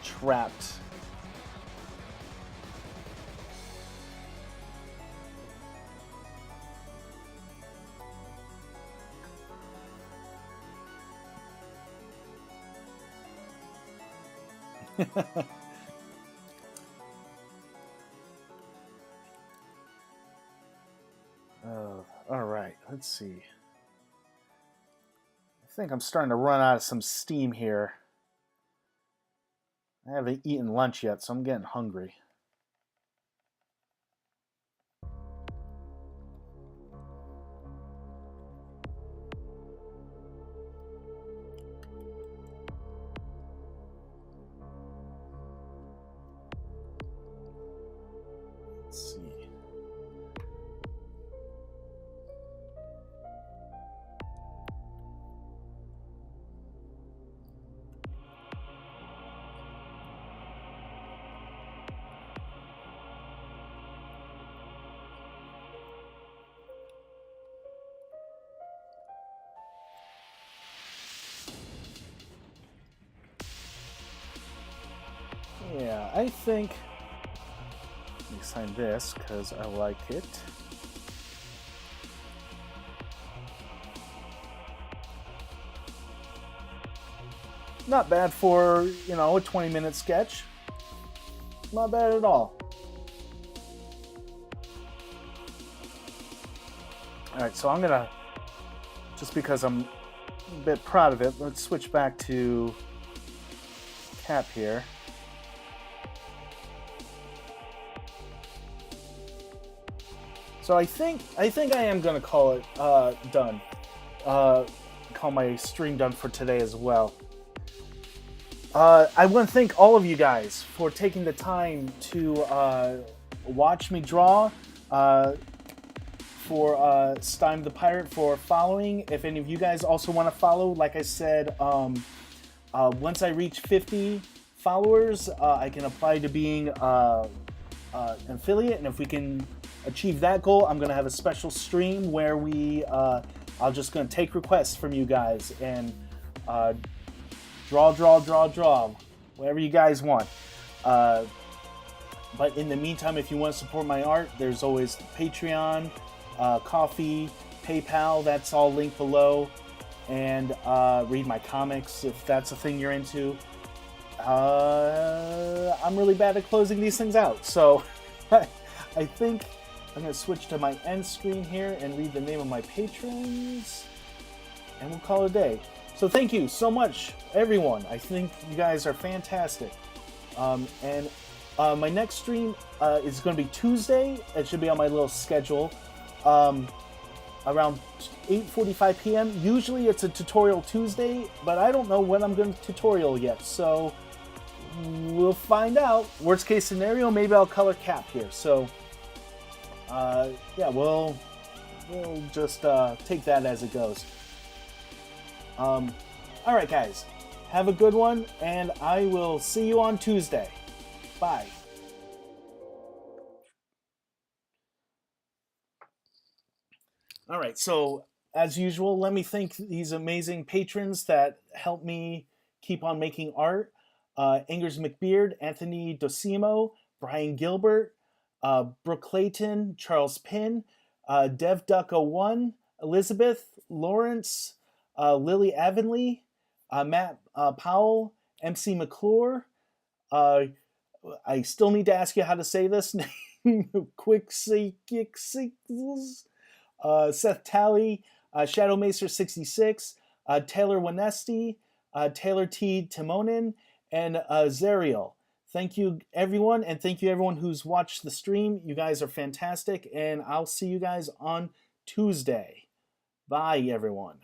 trapped. All right, let's see. I think I'm starting to run out of some steam here. I haven't eaten lunch yet, so I'm getting hungry. Let's see. Yeah, I think... Let me sign this, because I like it. Not bad for, a 20-minute sketch. Not bad at all. All right, so I'm gonna, just because I'm a bit proud of it, let's switch back to Cap here. So I think I am gonna call it done. Call my stream done for today as well. I want to thank all of you guys for taking the time to watch me draw. For Stein the Pirate for following. If any of you guys also want to follow, like I said, once I reach 50 followers, I can apply to being an affiliate. And if we can achieve that goal, I'm going to have a special stream where I'm just going to take requests from you guys and draw, whatever you guys want. But in the meantime, if you want to support my art, there's always Patreon, Coffee, PayPal. That's all linked below. And read my comics if that's a thing you're into. I'm really bad at closing these things out, so I think I'm going to switch to my end screen here and read the name of my patrons, and we'll call it a day. So thank you so much, everyone. I think you guys are fantastic. And my next stream is going to be Tuesday. It should be on my little schedule. Around 8:45 p.m. Usually it's a tutorial Tuesday, but I don't know when I'm going to tutorial yet, so we'll find out. Worst case scenario, maybe I'll color Cap here. So yeah, we'll just take that as it goes. All right, guys, have a good one, and I will see you on Tuesday. Bye. All right, so as usual, let me thank these amazing patrons that help me keep on making art. Angers McBeard, Anthony Dosimo, Brian Gilbert, Brooke Clayton, Charles Pinn, DevDuck01, Elizabeth, Lawrence, Lily Avonley, Matt Powell, MC McClure. I still need to ask you how to say this name. Quick Seth Talley, Shadow Macer 66, Taylor Winesti, Taylor T. Timonen, and Zerial. Thank you, everyone, and thank you, everyone who's watched the stream. You guys are fantastic, and I'll see you guys on Tuesday. Bye, everyone.